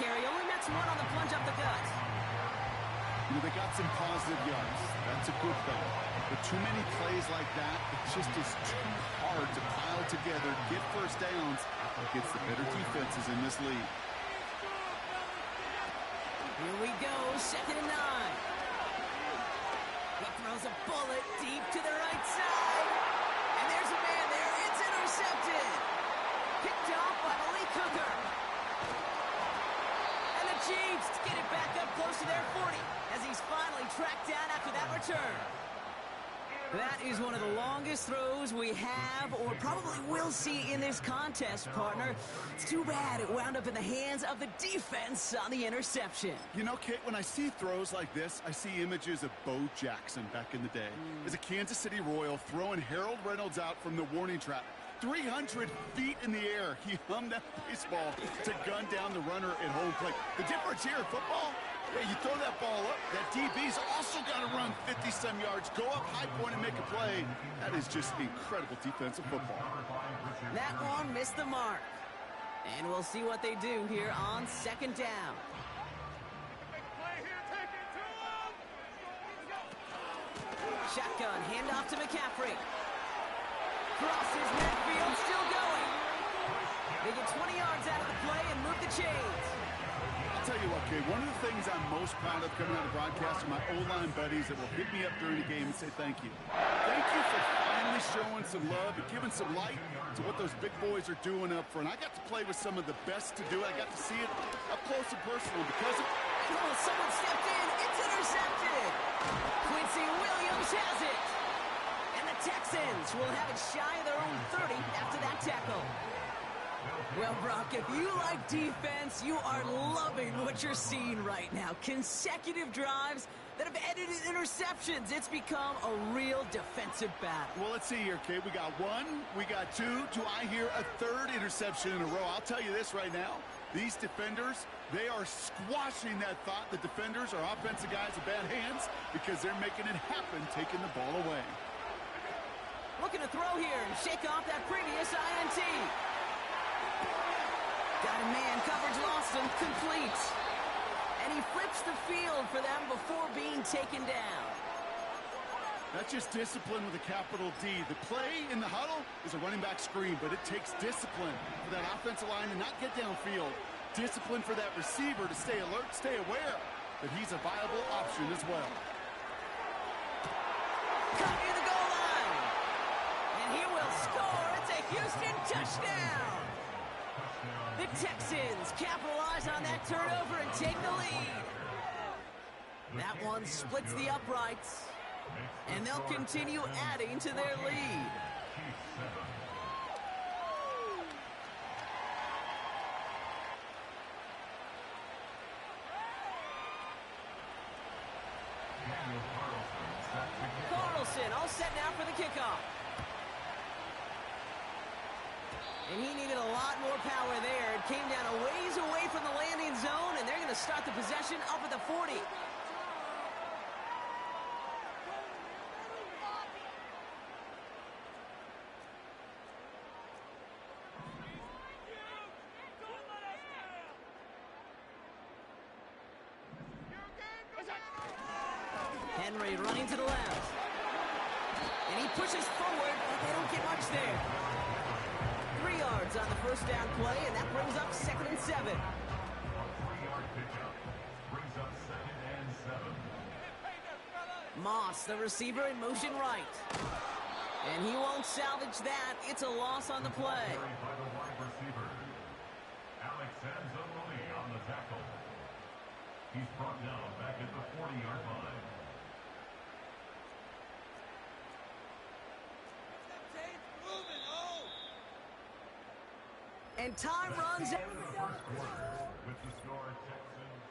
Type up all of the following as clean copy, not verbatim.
carry only nets one on the plunge up the gut. You know, they got some positive yards. That's a good thing. But too many plays like that, it just is too hard to pile together, get first downs against the better defenses in this league. Here we go, 2nd and 9. He throws a bullet deep to the right side. And there's a man there. It's intercepted. Picked off by Malik Hooker. And the Chiefs get it back up close to their 40 as he's finally tracked down after that return. That is one of the longest throws we have or probably will see in this contest, partner. It's too bad it wound up in the hands of the defense on the interception. You know, Kate, when I see throws like this, I see images of Bo Jackson back in the day. As a Kansas City Royal throwing Harold Reynolds out from the warning trap. 300 feet in the air, he hummed that baseball to gun down the runner at home plate. The difference here in football, yeah, you throw that ball up, that DB's also got to run 50-some yards, go up high point and make a play. That is just incredible defensive football. That one missed the mark. And we'll see what they do here on 2nd down. Shotgun, handoff to McCaffrey. Crosses midfield, still going. They get 20 yards out of the play and move the chains. I'll tell you what, Kate, one of the things I'm most proud of coming out of broadcast are my O-line buddies that will hit me up during the game and say thank you. Thank you for finally showing some love and giving some light to what those big boys are doing up front. I got to play with some of the best to do it. I got to see it up close and personal because of... Oh, someone stepped in. It's intercepted. Quincy Williams has it. And the Texans will have it shy of their own 30 after that tackle. Well, Brock, if you like defense, you are loving what you're seeing right now. Consecutive drives that have ended in interceptions. It's become a real defensive battle. Well, let's see here, Kate. We got one, we got two. Do I hear a third interception in a row? I'll tell you this right now. These defenders, they are squashing that thought. The defenders are offensive guys with bad hands because they're making it happen, taking the ball away. Looking to throw here and shake off that previous INT. Got a man, coverage lost him, complete. And he flips the field for them before being taken down. That's just discipline with a capital D. The play in the huddle is a running back screen, but it takes discipline for that offensive line to not get downfield. Discipline for that receiver to stay alert, stay aware that he's a viable option as well. Cut near the goal line. And he will score. It's a Houston touchdown. The Texans capitalize on that turnover and take the lead. That one splits the uprights. And they'll continue adding to their lead. Carlson all set now for the kickoff. And he needed a lot more power there. It came down a ways away from the landing zone, and they're going to start the possession up at the 40. Henry running to the left. And he pushes forward, but they don't get much there. 3 yards on the first down play, and that brings up 2nd and 7. Moss, the receiver, in motion right. And he won't salvage that. It's a loss on the play. He's brought down back at the 40-yard line. And time runs out. With the score, Texans.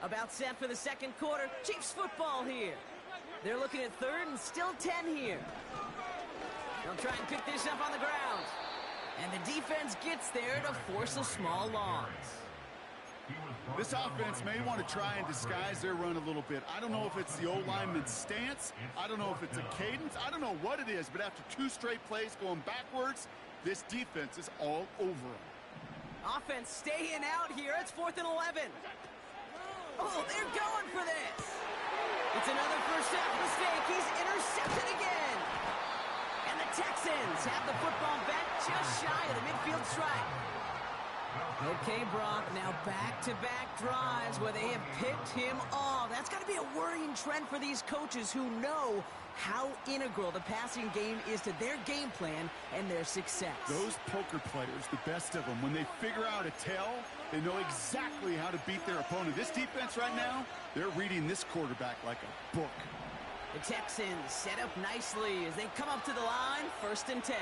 About set for the second quarter. Chiefs football here. They're looking at 3rd and still 10 here. They'll try and pick this up on the ground. And the defense gets there to force a small loss. This offense may want to try and disguise their run a little bit. I don't know if it's the O-lineman's stance. I don't know if it's a cadence. I don't know what it is, but after 2 straight plays going backwards, this defense is all over them. Offense staying out here. It's 4th and 11. Oh, they're going for this. It's another first half mistake. He's intercepted again. And the Texans have the football back just shy of the midfield stripe. Okay, Brock, now back-to-back drives where they have picked him off. That's got to be a worrying trend for these coaches who know how integral the passing game is to their game plan and their success. Those poker players, the best of them, when they figure out a tell, they know exactly how to beat their opponent. This defense right now, they're reading this quarterback like a book. The Texans set up nicely as they come up to the line, 1st and 10.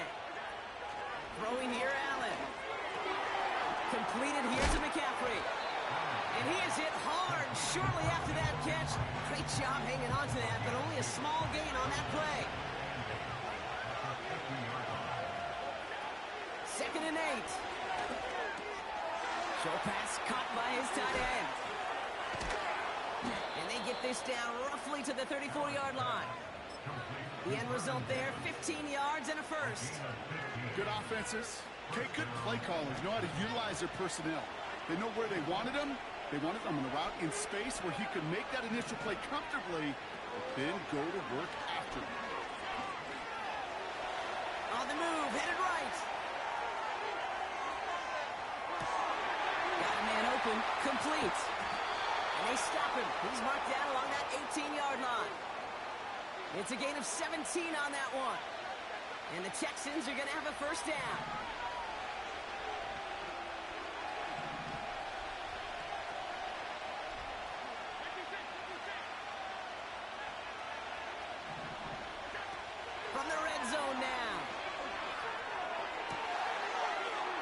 Throwing here, Allen. Completed here to McCaffrey. And he is hit hard shortly after that catch. Great job hanging on to that, but only a small gain on that play. 2nd and 8. Short pass caught by his tight end. And they get this down roughly to the 34-yard line. The end result there, 15 yards and a first. Good offenses. Okay, good play callers know how to utilize their personnel. They know where they wanted them. They wanted them on the route in space where he could make that initial play comfortably, but then go to work after it. On the move, headed right. Got a man open, complete. And they stop him. He's marked down along that 18-yard line. It's a gain of 17 on that one. And the Texans are going to have a first down. From the red zone now.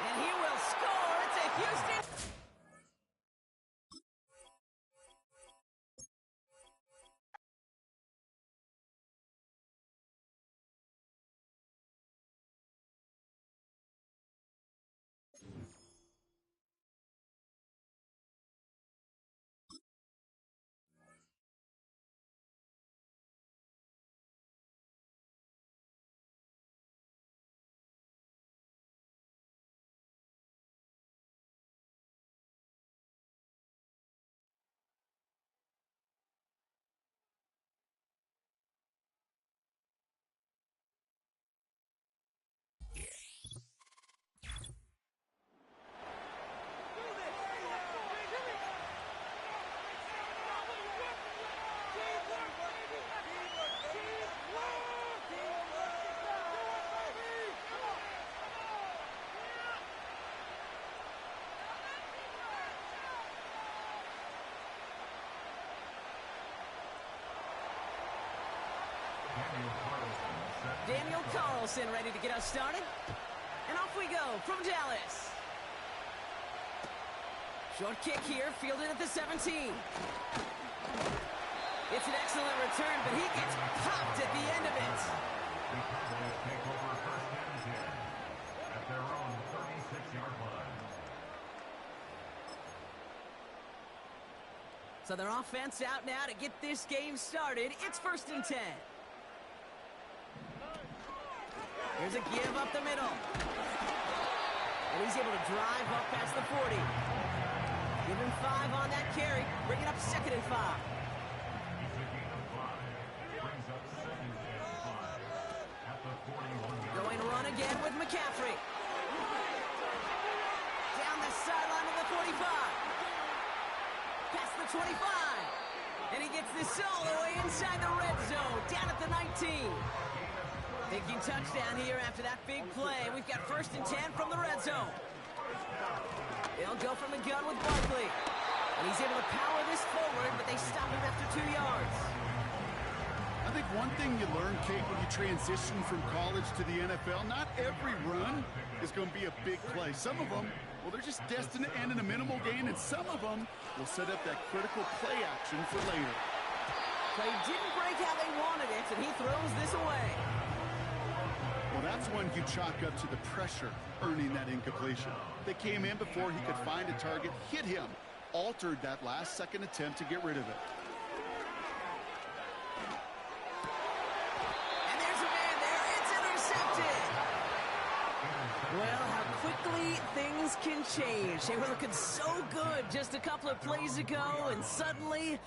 And he will score. It's a Houston. Daniel Carlson ready to get us started. And off we go from Dallas. Short kick here, fielded at the 17. It's an excellent return, but he gets popped at the end of it. The Cowboys take over first downs here at their own 36-yard line. So their offense out now to get this game started. It's 1st and 10. Here's a give up the middle. And he's able to drive up past the 40. Give him 5 on that carry. Bring it up 2nd and 5. He's a gain of 5. Brings up 2nd and 5 at the 41-yard line. Going run again with McCaffrey. Down the sideline to the 45. Past the 25. And he gets this all the way inside the red zone. Down at the 19. Thinking touchdown here after that big play. We've got 1st and 10 from the red zone. They'll go from the gun with Barkley. And he's able to power this forward, but they stop him after 2 yards. I think one thing you learn, Kate, when you transition from college to the NFL, not every run is going to be a big play. Some of them, well, they're just destined to end in a minimal gain, and some of them will set up that critical play action for later. Play didn't break how they wanted it, and he throws this away. Well, that's when you chalk up to the pressure earning that incompletion. They came in before he could find a target, hit him, altered that last-second attempt to get rid of it. And there's a man there. It's intercepted. Well, how quickly things can change. They were looking so good just a couple of plays ago, and suddenly,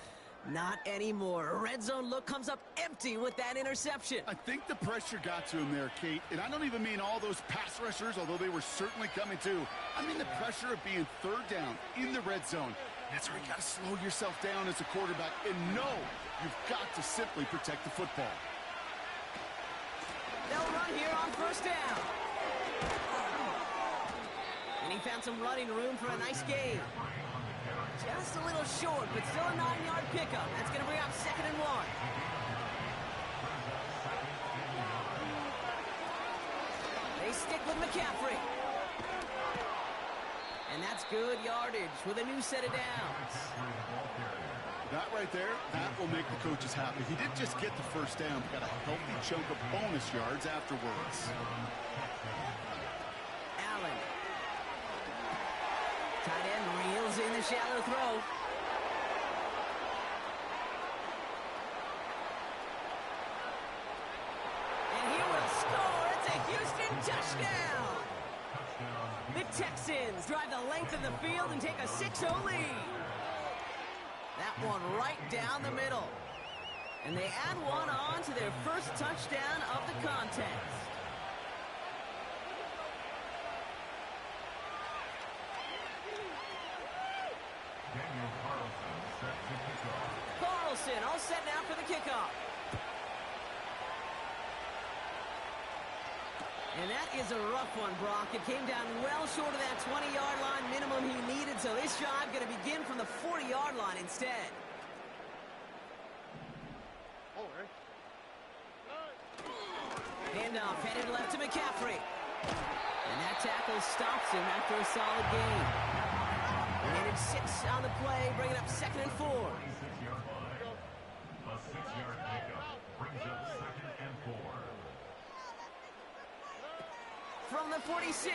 not anymore. A red zone look comes up empty with that interception. I think the pressure got to him there, Kate. And I don't even mean all those pass rushers, although they were certainly coming too. I mean the pressure of being third down in the red zone. That's where you got to slow yourself down as a quarterback and know you've got to simply protect the football. They'll run here on first down. And he found some running room for a nice gain. Just a little short, but still a 9-yard pickup. That's going to bring up 2nd and 1. They stick with McCaffrey. And that's good yardage with a new set of downs. That right there, that will make the coaches happy. He didn't just get the first down, but got a healthy chunk of bonus yards afterwards. Allen. Tight end reels in the shallow throw. And he will score. It's a Houston touchdown. The Texans drive the length of the field and take a 6-0 lead. That one right down the middle. And they add one on to their first touchdown of the contest. Carlson all set now for the kickoff. And that is a rough one, Brock. It came down well short of that 20-yard line minimum he needed, so this drive going to begin from the 40-yard line instead. Handoff headed left to McCaffrey. And that tackle stops him after a solid gain. Gained 6 on the play, bringing up 2nd and 4. 6-yard line. A 6-yard pickup brings up 2nd and 4. From the 46.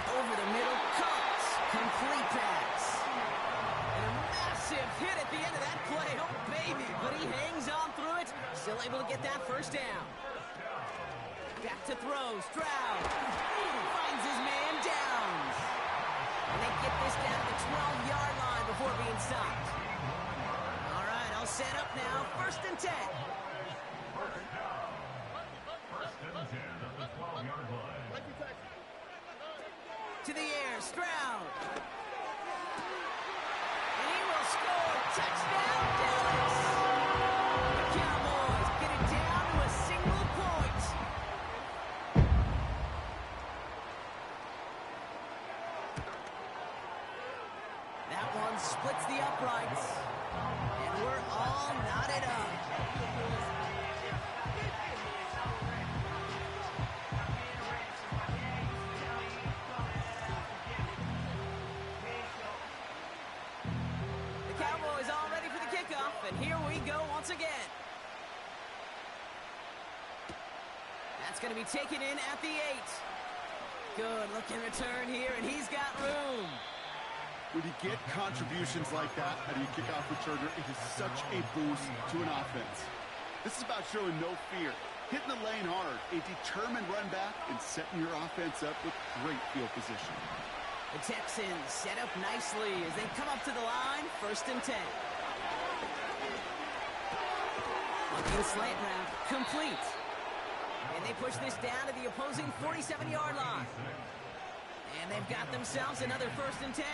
Over the middle, cuts. Complete pass. And a massive hit at the end of that play. Oh, baby. But he hangs on through it. Still able to get that first down. Back to throw. Stroud. Finds his man Downs. And they get this down to the 12-yard line before being stopped. All right, all set up now. 1st and 10. To the air, Stroud. And he will score. Touchdown, Dallas. The Cowboys get it down to a single point. That one splits the uprights. And we're all knotted up. And here we go once again. That's going to be taken in at the 8. Good looking return here, and he's got room. When you get contributions like that out of your kickoff returner, it is such a boost to an offense. This is about showing no fear, hitting the lane hard, a determined run back, and setting your offense up with great field position. The Texans set up nicely as they come up to the line, 1st and 10. Looking slant route, complete. And they push this down to the opposing 47-yard line. And they've got themselves another 1st and 10.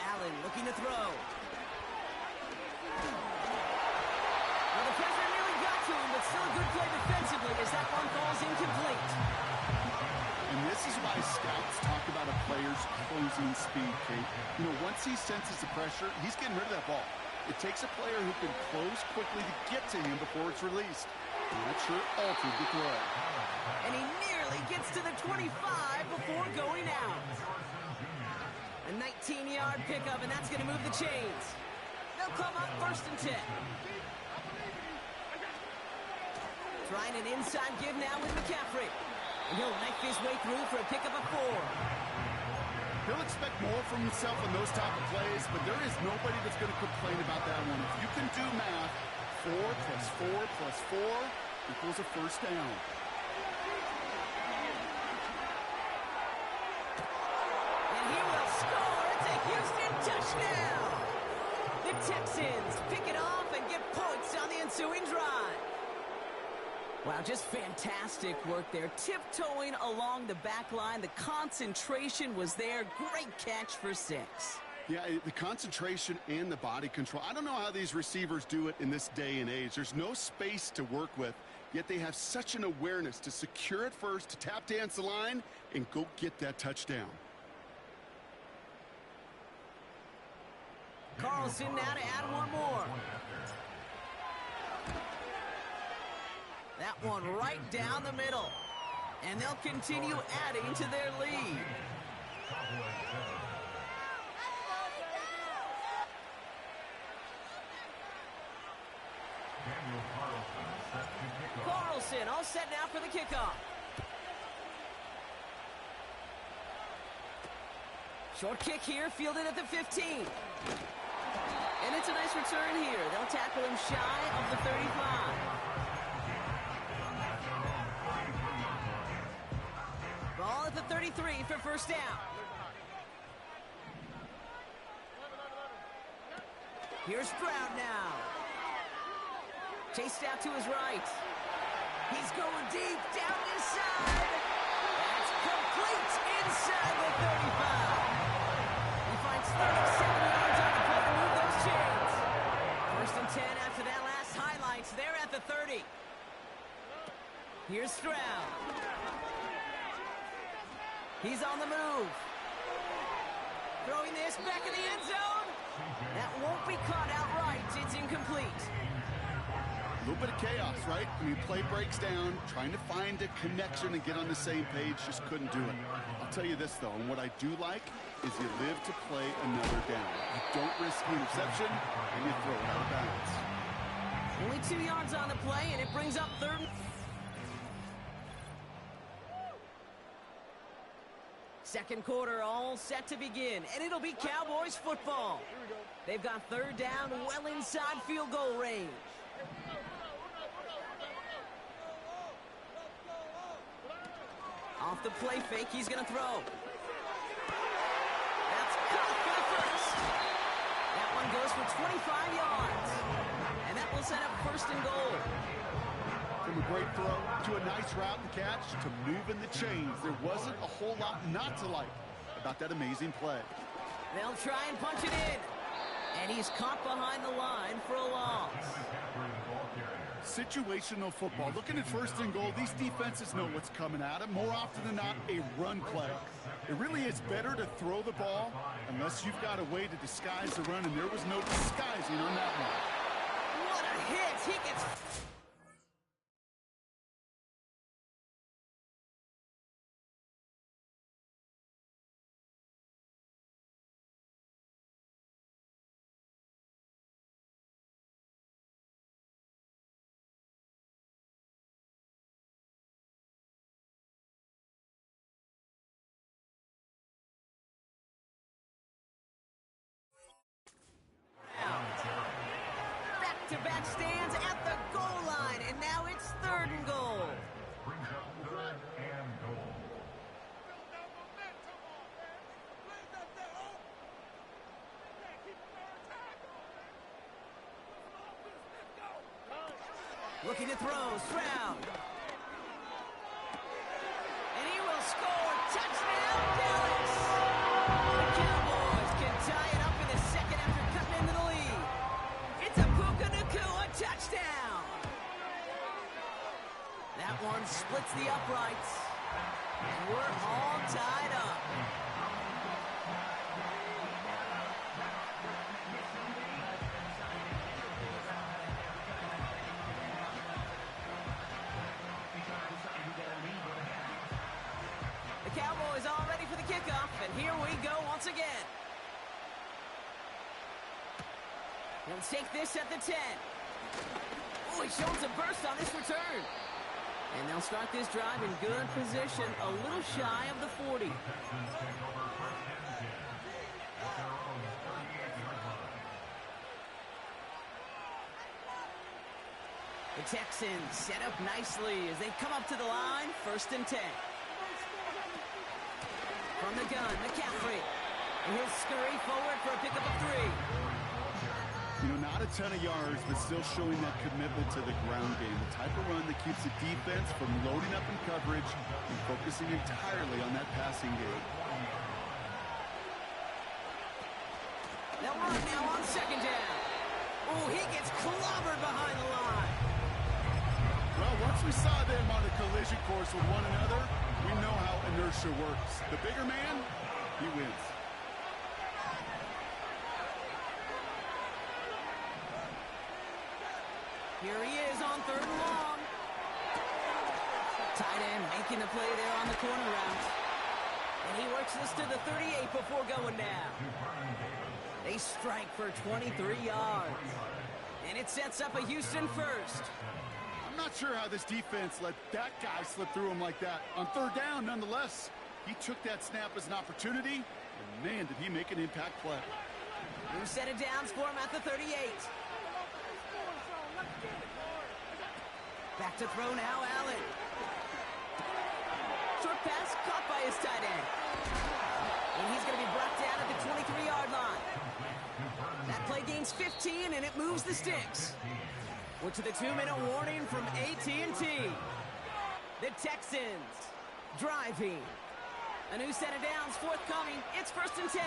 Allen looking to throw. Well, the pressure nearly got to him, but still a good play defensively as that one falls incomplete. And this is why scouts talk about a player's closing speed, Kate. You know, once he senses the pressure, he's getting rid of that ball. It takes a player who can close quickly to get to him before it's released. And that sure altered the throw. And he nearly gets to the 25 before going out. A 19-yard pickup, and that's going to move the chains. They'll come up 1st and 10. Trying an inside give now with McCaffrey. And he'll knife his way through for a pickup of 4. He'll expect more from himself in those type of plays, but there is nobody that's going to complain about that one. If you can do math, 4 plus 4 plus 4 equals a first down. And he will score. It's a Houston touchdown. The Texans pick it off and get points on the ensuing drive. Wow, just fantastic work there. Tiptoeing along the back line. The concentration was there. Great catch for 6. Yeah, the concentration and the body control. I don't know how these receivers do it in this day and age. There's no space to work with, yet they have such an awareness to secure it first, to tap dance the line, and go get that touchdown. Carlson now to add one more. That one right down the middle. And they'll continue adding to their lead. Carlson all set now for the kickoff. Short kick here, fielded at the 15. And it's a nice return here. They'll tackle him shy of the 35. Ball at the 33 for first down. Here's Stroud now. Chased out to his right. He's going deep down this side. That's complete inside the 35. He finds 37 yards on the play to move those chains. First and 10 after that last highlights. They're at the 30. Here's Stroud. He's on the move. Throwing this back in the end zone. That won't be caught outright. It's incomplete. A little bit of chaos, right? I mean, play breaks down, trying to find a connection and get on the same page, just couldn't do it. I'll tell you this, though, and what I do like is you live to play another down. You don't risk the interception, and you throw it out of bounds. Only 2 yards on the play, and it brings up third. Second quarter all set to begin, and it'll be Cowboys football. They've got third down well inside field goal range. Off the play fake, he's going to throw. That's caught for the first. That one goes for 25 yards. And that will set up first and goal. From a great throw to a nice route and catch to moving the chains. There wasn't a whole lot not to like about that amazing play. They'll try and punch it in. And he's caught behind the line for a loss. Situational football. Looking at first and goal, these defenses know what's coming at them. More often than not, a run play. It really is better to throw the ball unless you've got a way to disguise the run, and there was no disguising on that one. What a hit! He gets... Back-to-back stands at the goal line, and now it's third and goal. Brings up third and goal. Looking to throw, Stroud. And he will score. Touchdown, Dallas! The Cowboys can tie it up in the second after cutting into the lead. It's a Puka Nacua touchdown. That one splits the uprights. And we're all tied up. The Cowboys all ready for the kickoff, and here we go once again. He'll take this at the 10. Oh, he shows a burst on this return. And they'll start this drive in good position, a little shy of the 40. Texans take over first and 10 at their own 38-yard line. The Texans set up nicely as they come up to the line, 1st and 10. From the gun, McCaffrey. And he'll scurry forward for a pickup of 3. You know, not a ton of yards, but still showing that commitment to the ground game. The type of run that keeps the defense from loading up in coverage and focusing entirely on that passing game. They'll run now on 2nd down. Oh, he gets clobbered behind the line. Well, once we saw them on a collision course with one another, we know how inertia works. The bigger man, he wins. Here he is on 3rd and long. Tight end making the play there on the corner route. And he works this to the 38 before going down. They strike for 23 yards. And it sets up a Houston 1st. I'm not sure how this defense let that guy slip through him like that. On 3rd down, nonetheless, he took that snap as an opportunity, and man, did he make an impact play. New set of downs for him at the 38. Back to throw now, Allen. Short pass caught by his tight end. And he's going to be brought down at the 23-yard line. That play gains 15, and it moves the sticks. We're to the 2-minute warning from AT&T. The Texans driving. A new set of downs forthcoming. It's 1st and 10.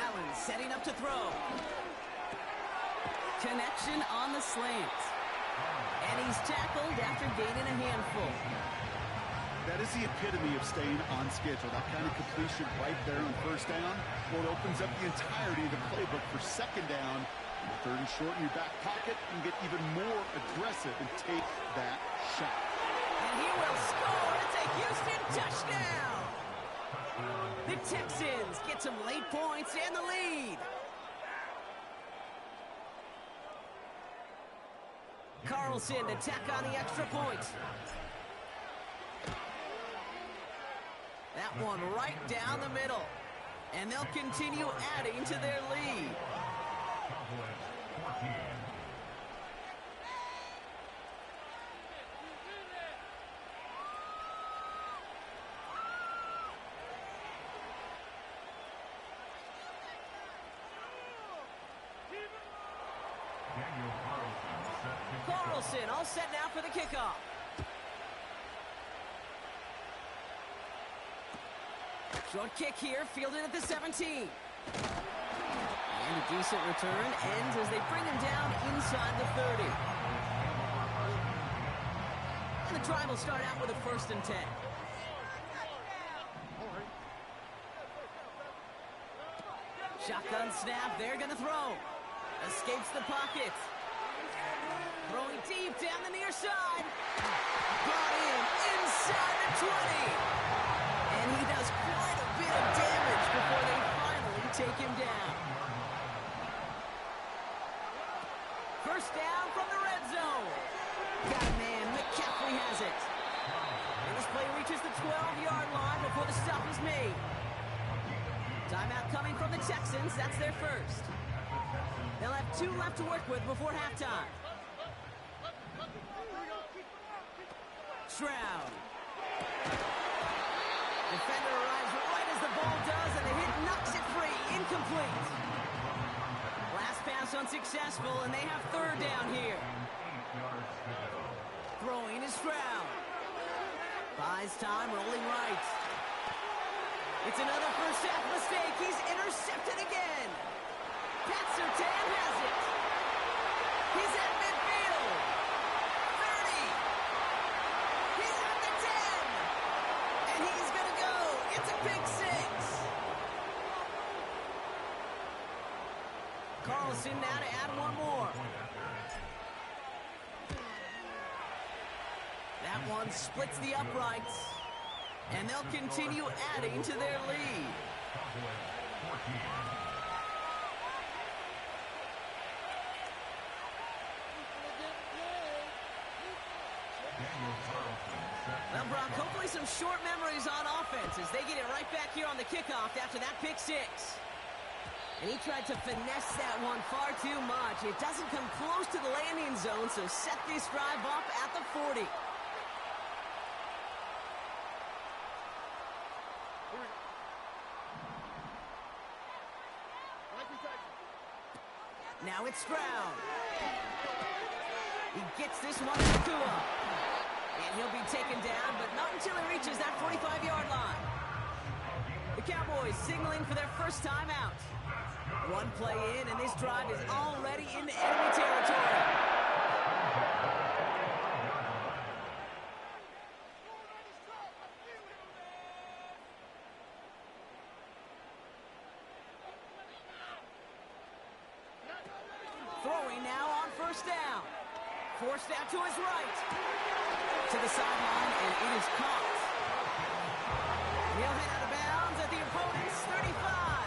Allen setting up to throw. Connection on the slant. And he's tackled after gaining a handful. That is the epitome of staying on schedule. That kind of completion right there on 1st down. Well, it opens up the entirety of the playbook for 2nd down. And 3rd and short in your back pocket. You can get even more aggressive and take that shot. And he will score. It's a Houston touchdown. The Texans get some late points and the lead. Carlson to tack on the extra point. That one right down the middle. And they'll continue adding to their lead. Cowboys 14. Daniel Carlson all set now for the kickoff. Short kick here, fielded at the 17. And a decent return ends as they bring him down inside the 30. And the drive will start out with a 1st and 10. Shotgun snap, they're gonna throw. Escapes the pocket. Throwing deep down the near side. Brought in inside the 20. And he does quite a bit of damage before they finally take him down. 1st down from the red zone. Got a man, McCaffrey has it. And this play reaches the 12-yard line before the stop is made. Timeout coming from the Texans. That's their 1st. They'll have 2 left to work with before halftime. Stroud. Defender arrives right as the ball does, and the hit knocks it free. Incomplete. Last pass unsuccessful, and they have 3rd down here. Throwing is Stroud. Buys time, rolling right. It's another first half mistake. He's intercepted again. Pat Surtain has it. He's at midfield. 30. He's at the 10. And he's going to go. It's a big 6. Carlson now to add one more. That one splits the uprights. And they'll continue adding to their lead. some short memories on offense as they get it right back here on the kickoff after that pick six. And he tried to finesse that one far too much. It doesn't come close to the landing zone, so set this drive up at the 40. Now it's Stroud. He gets this one to Tua. And he'll be taken down, but not until he reaches that 45-yard line. The Cowboys signaling for their first time out. One play in, and this drive is already into enemy territory. Throwing now on first down. Forced out to his right. To the sideline, and it is caught. He'll head out of bounds at the opponent's 35.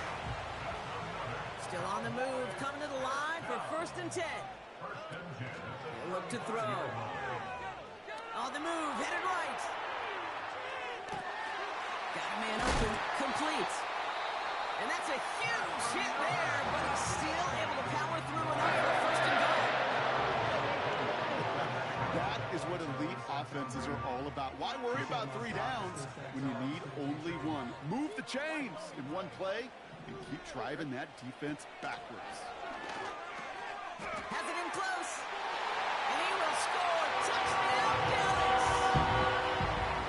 Still on the move, coming to the line for 1st and 10. He'll look to throw. On the move, headed right. Got a man open, complete. And that's a huge hit there, but he's still able to power through enough for 1st and goal. That is what elite offenses are all about. Why worry about 3 downs when you need only one? Move the chains in one play and keep driving that defense backwards. Has it in close. And he will score. Touchdown, Dallas!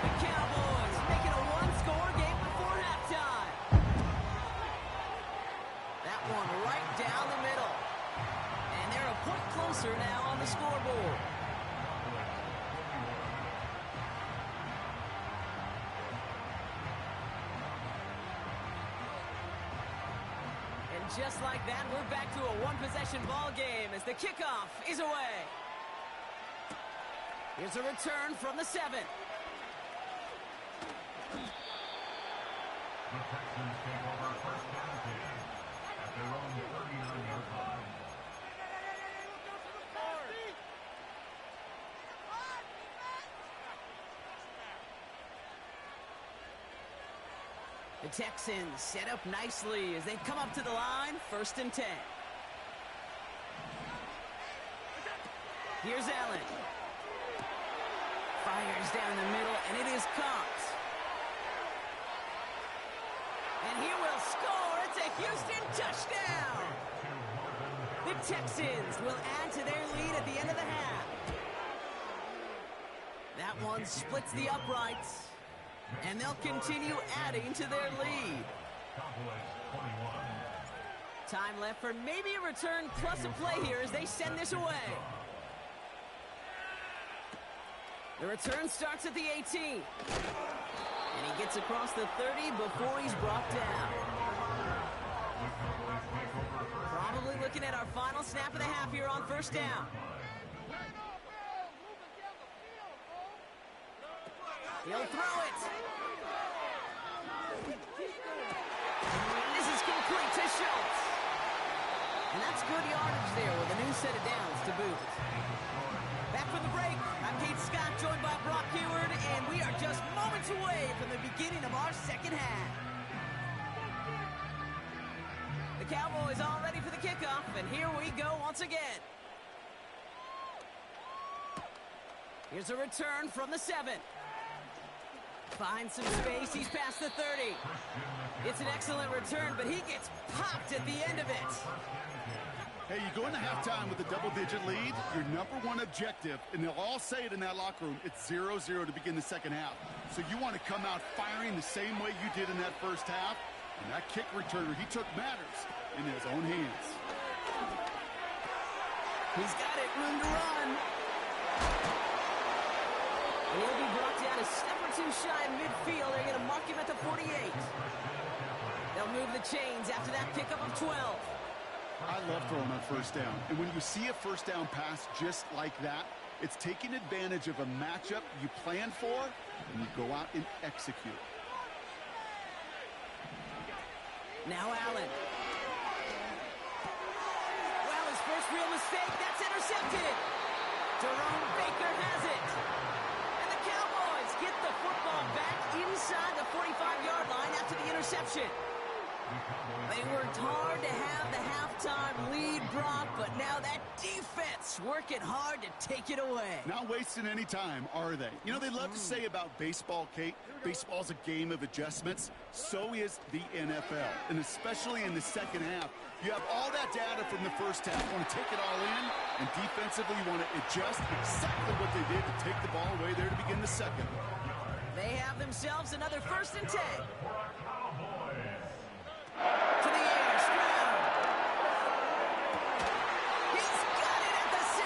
The Cowboys making a one-score game before halftime. That one right down the middle. And they're a point closer now on the scoreboard. Just like that, we're back to a one-possession ball game as the kickoff is away. Here's a return from the 7. The Texans take over first down here at their own 39-yard line. The Texans set up nicely as they come up to the line, 1st and 10. Here's Allen. Fires down the middle, and it is caught. And he will score. It's a Houston touchdown. The Texans will add to their lead at the end of the half. That one splits the uprights. And they'll continue adding to their lead. Time left for maybe a return plus a play here as they send this away. The return starts at the 18. And he gets across the 30 before he's brought down. Probably looking at our final snap of the half here on 1st down. He'll throw it. This is complete to Schultz. And that's good yardage there with a new set of downs to boot. Back from the break, I'm Kate Scott, joined by Brock Hayward, and we are just moments away from the beginning of our second half. The Cowboys all ready for the kickoff, and here we go once again. Here's a return from the 7. Finds some space. He's past the 30. It's an excellent return, but he gets popped at the end of it. Hey, you go into halftime with a double-digit lead, your #1 objective, and they'll all say it in that locker room, it's 0-0 to begin the second half. So you want to come out firing the same way you did in that first half, and that kick returner, he took matters in his own hands. He's got it, room to run. And he'll be brought down a step or two shy of midfield. They're going to mark him at the 48. They'll move the chains after that pickup of 12. I love throwing on 1st down. And when you see a 1st down pass just like that, it's taking advantage of a matchup you plan for, and you go out and execute. Now Allen. Well, his first real mistake, that's intercepted. Jerome Baker has it. And the Cowboys get the football back inside the 45-yard line after the interception. They worked hard to have the halftime lead, Brock, but now that defense working hard to take it away. Not wasting any time, are they? You know, they love to say about baseball, Kate, baseball's a game of adjustments. So is the NFL, and especially in the second half. You have all that data from the first half. You want to take it all in, and defensively you want to adjust exactly what they did to take the ball away there to begin the second. They have themselves another 1st and 10. To the air, Stroud. He's got it at the 6.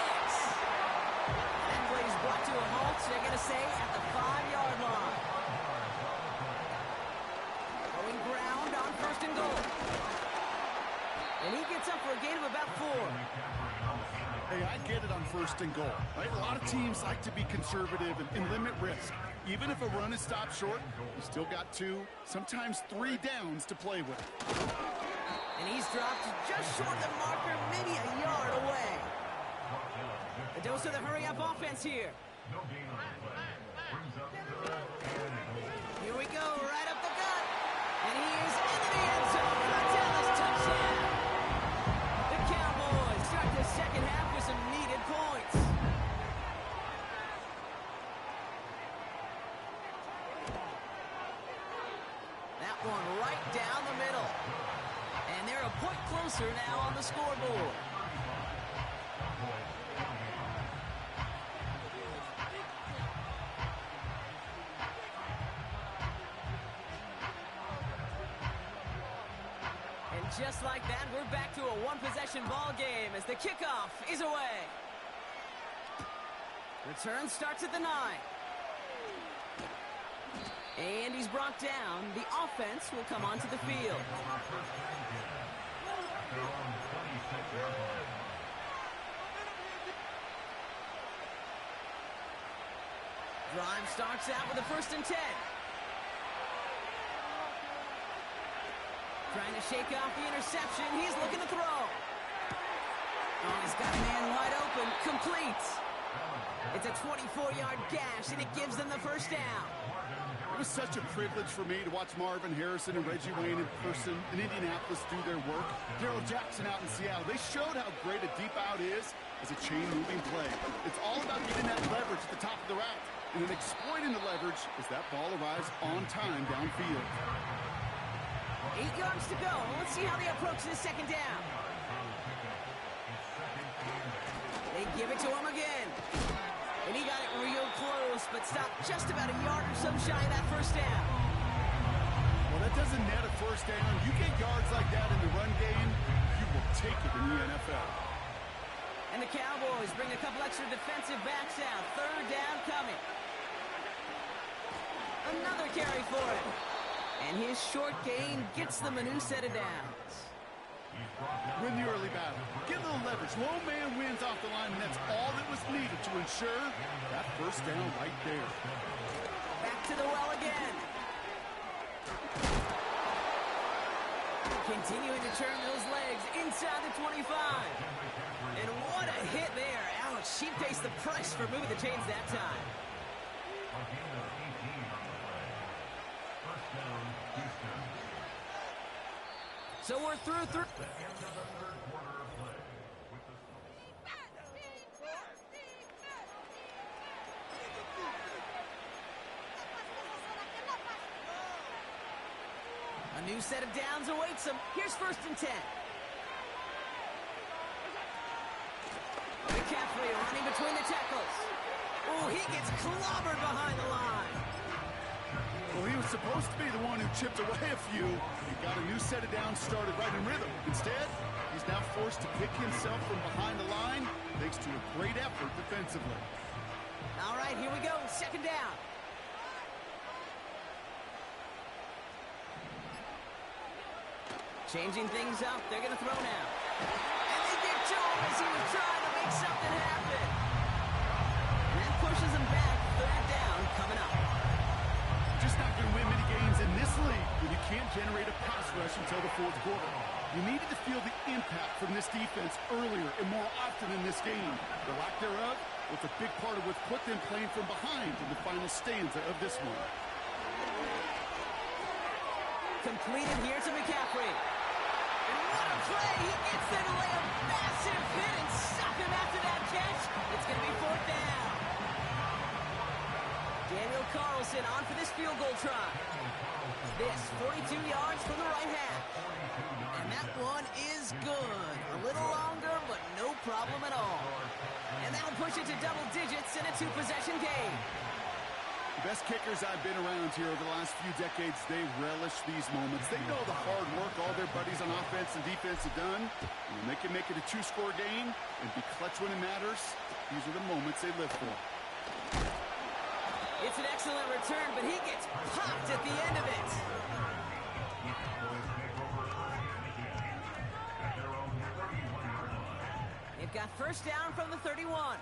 That play's brought to a halt, they're going to say, at the 5-yard line. Going ground on 1st and goal. And he gets up for a gain of about 4. Hey, I get it on 1st and goal, right? A lot of teams like to be conservative and limit risk. Even if a run is stopped short, you still got 2, sometimes 3 downs to play with. And he's dropped just short of the marker, maybe a yard away. A dose of the hurry-up offense here. Here we go, right up the gut. And he is into the end zone for a Dallas touchdown. The Cowboys start the second half with some needed points. That one right down the middle. And they're a point closer now on the scoreboard. And just like that, we're back to a one-possession ball game as the kickoff is away. Return starts at the 9. And he's brought down. The offense will come onto the field. Drive starts out with a 1st and 10. Trying to shake off the interception. He's looking to throw. Oh, he's got a man wide open. Complete. It's a 24-yard gash, and it gives them the 1st down. It was such a privilege for me to watch Marvin Harrison and Reggie Wayne in person in Indianapolis do their work. Darrell Jackson out in Seattle. They showed how great a deep out is as a chain-moving play. It's all about getting that leverage at the top of the route, and then exploiting the leverage as that ball arrives on time downfield. 8 yards to go. Let's see how they approach this second down. They give it to him again. And he got it real close, but stopped just about a yard or so shy of that 1st down. Well, that doesn't net a 1st down. You get yards like that in the run game, you will take it in the NFL. And the Cowboys bring a couple extra defensive backs out. 3rd down coming. Another carry for him. And his short gain gets them a new set of downs. Win the early battle. Get a little leverage. Low man wins off the line, and that's all that was needed to ensure that 1st down right there. Back to the well again. Continuing to turn those legs inside the 25. And what a hit there. Ouch, she pays the price for moving the chains that time. So we're through. A new set of downs awaits him. Here's 1st and 10. McCaffrey running between the tackles. Oh, he gets clobbered behind the line. Well, he was supposed to be the one who chipped away a few. He got a new set of downs started right in rhythm. Instead, he's now forced to pick himself from behind the line thanks to a great effort defensively. All right, here we go. 2nd down. Changing things up. They're going to throw now. And they get Joe as he was trying to make something happen. And that pushes him back. 3rd down coming up. Just not going to win many games in this league when you can't generate a pass rush until the 4th quarter. You needed to feel the impact from this defense earlier and more often in this game. The lack thereof Well, it's a big part of what's put them playing from behind in the final stanza of this one. Completed here to McCaffrey. And what a play! He gets there to lay a massive hit and stop him after that catch. It's going to be fourth down. Daniel Carlson on for this field goal try. This 42 yards from the right half. And that one is good. A little longer, but no problem at all. And that'll push it to double digits in a two-possession game. The best kickers I've been around here over the last few decades, they relish these moments. They know the hard work all their buddies on offense and defense have done. And when they can make it a two-score game and be clutch when it matters, these are the moments they live for. It's an excellent return, but he gets popped at the end of it. They've got first down from the 31.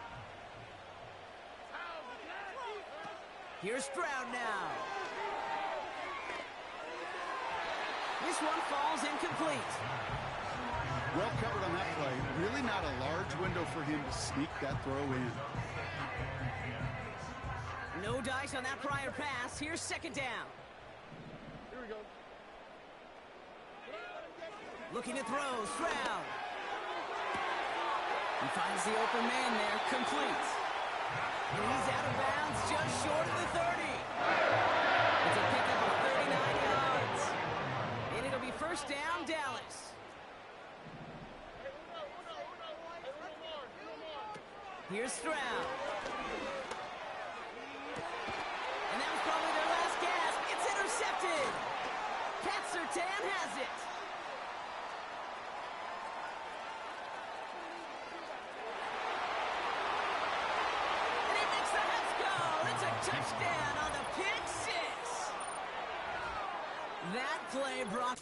Here's Stroud now. This one falls incomplete. Well covered on that play. Really not a large window for him to sneak that throw in. No dice on that prior pass. Here's second down. Here we go. Looking to throw, Stroud. He finds the open man there, complete. And he's out of bounds just short of the 30. It's a pickup of 39 yards. And it'll be first down, Dallas. Here's Stroud. And that was probably their last gasp. It's intercepted. Pat Surtain has it. And he makes the Hets go. It's a touchdown on the pick six. That play brought...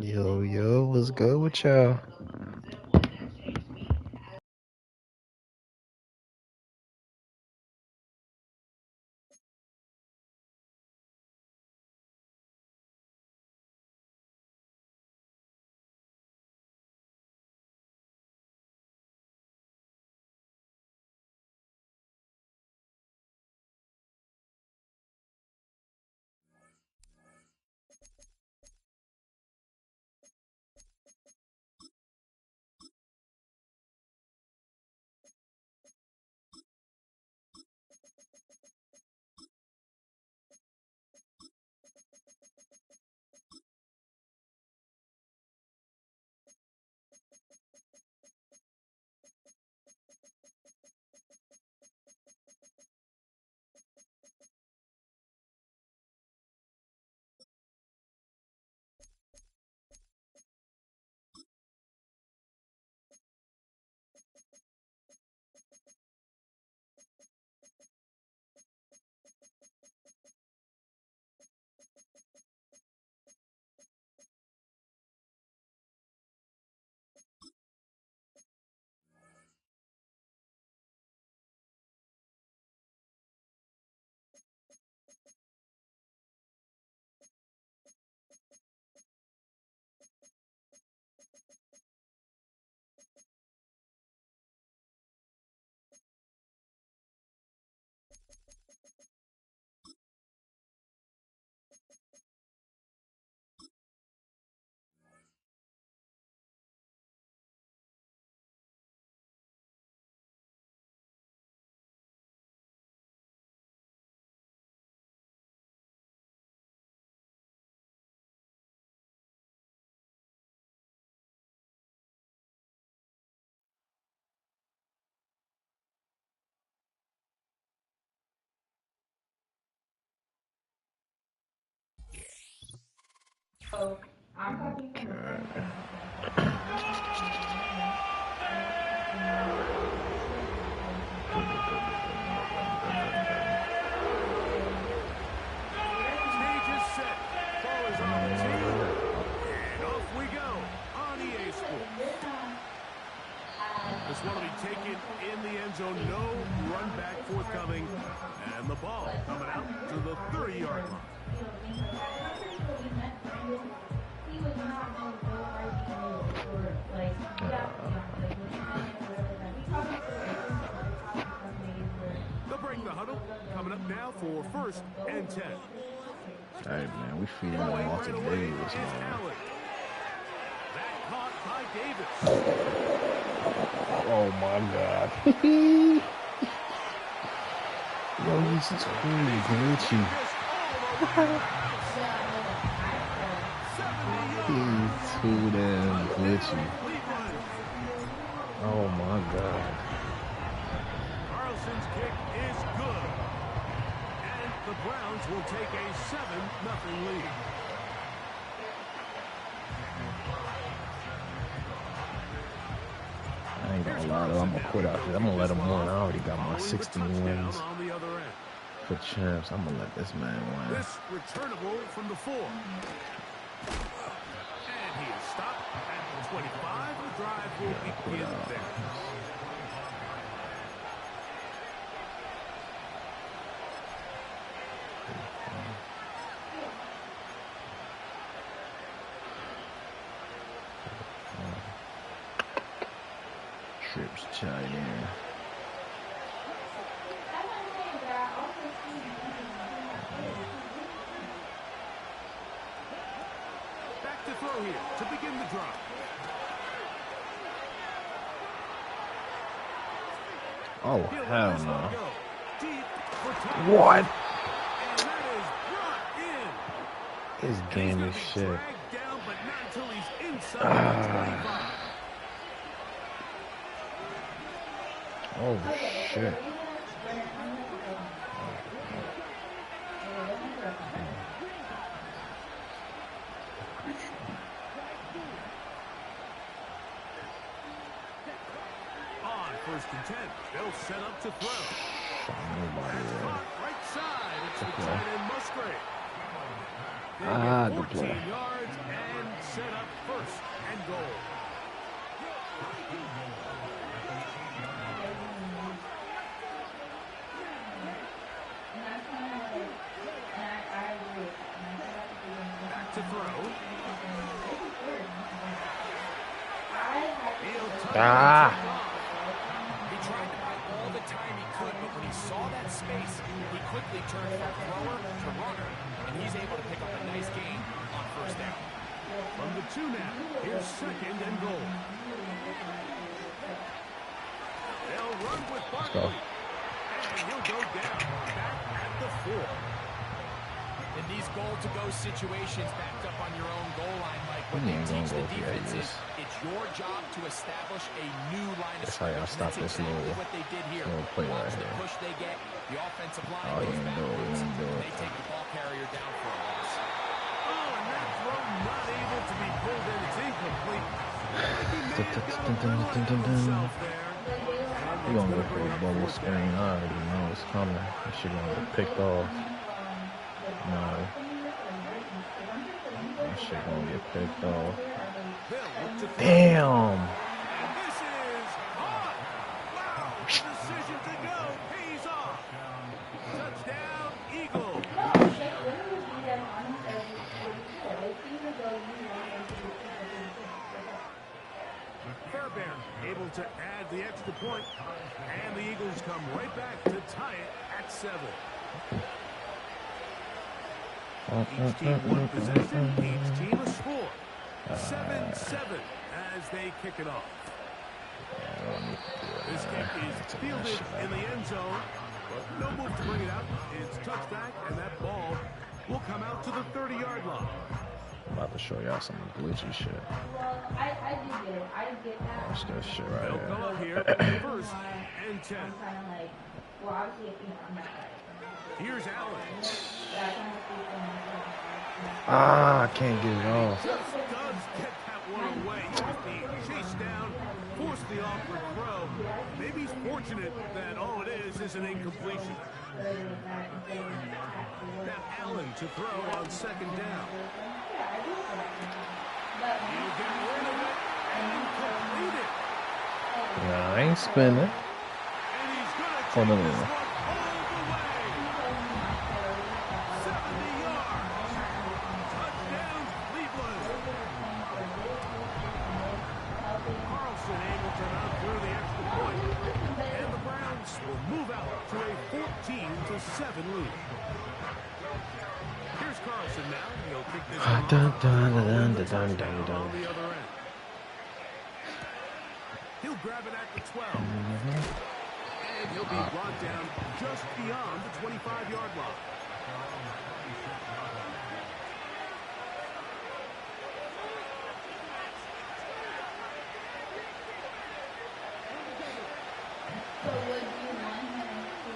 Yo, what's good with y'all? Stage is set. Ball is on the tee. And off we go on EA Sports. This one will be taken in the end zone. No run back forthcoming. And the ball coming out to the 30-yard line. They'll break the huddle. Coming up now for 1st and 10. All right, man, we feeding them all to Davis, man. That caught by Davis. Oh my God. Yo, he's totally glitchy. He's too damn glitchy. Oh my God. Carlson's kick is good. And the Browns will take a 7-0 lead. I ain't gonna lie though, I'm gonna quit out here. I'm gonna let him win. I already got my 16 wins for champs. I'm gonna let this man win. This returnable from the 4. And he is stopped at the 25. The drive will begin there. Trips tight end. Back to throw here to begin the drive. Oh, hell no. Deep for touchdown. What? And that is brought in. This game is shit. Dragged down, but not until he's inside the 25. Oh, shit. On 1st and 10, they'll set up to throw. Nobody there. Right side, it's the tight end Musgrave. Ah, They the get 14 play. yards and set up first and goal. Back to throw. Ah! He tried to buy all the time he could, but when he saw that space, he quickly turned from thrower to runner, and he's able to pick up a nice gain on first down. From the 2 now, here's second and goal. They'll run with Barkley. And he'll go down back at the 4. In these goal-to-go situations backed up on your own goal line, Mike, what they ain't teach gonna the go defense through is it's your job to establish a new line of That's how y'all scrimmage. stop That's this exactly little- what they did here. little play right Watch the here. push they get. The offensive line Oh, he goes ain't do it, he backwards. ain't do it. They take the ball carrier down for a loss. Oh, and that throw not able to be pulled in. It's incomplete. He may have got a little ahead of himself there. He gonna go for a bubble screen. I already know it's coming. That shit gonna get picked off. No. That shit gonna get picked off. Damn! And this is on. Wow, the decision to go pays off. Touchdown, Eagles. Fairbairn able to add the extra point, and the Eagles come right back to tie it at 7. Each team one possession, each team a score. 7-7 as they kick it off. This kick is fielded in the end zone, but no move to bring it out. It's touchback, and that ball will come out to the 30-yard line. I'm about to show y'all some glitchy shit. I do get it. I get that. Watch this shit right They'll come up here. here, first and 10. I'm kind of like, well, obviously, I'm not right. Here's Allen. But I kind of feel Ah, I can't get it off. Just does get that one away. Just being chased down, forced the awkward throw. Maybe he's fortunate that all it is an incompletion. Now Allen to throw on second down. He'll get rid of it and complete it. Yeah, I ain't spinning. And he's going to Oh, no, take no, this no. one all the way. 70 yards. Touchdown, Cleveland. Carlson able to knock through the extra point. And the Browns will move out to a 14-7 lead. Here's Carlson now. He'll kick this one Dun, off. dun, dun, dun, Touchdown dun, dun. on the other end. He'll grab it at the 12. And he'll be brought down just beyond the 25-yard line. So would you want him to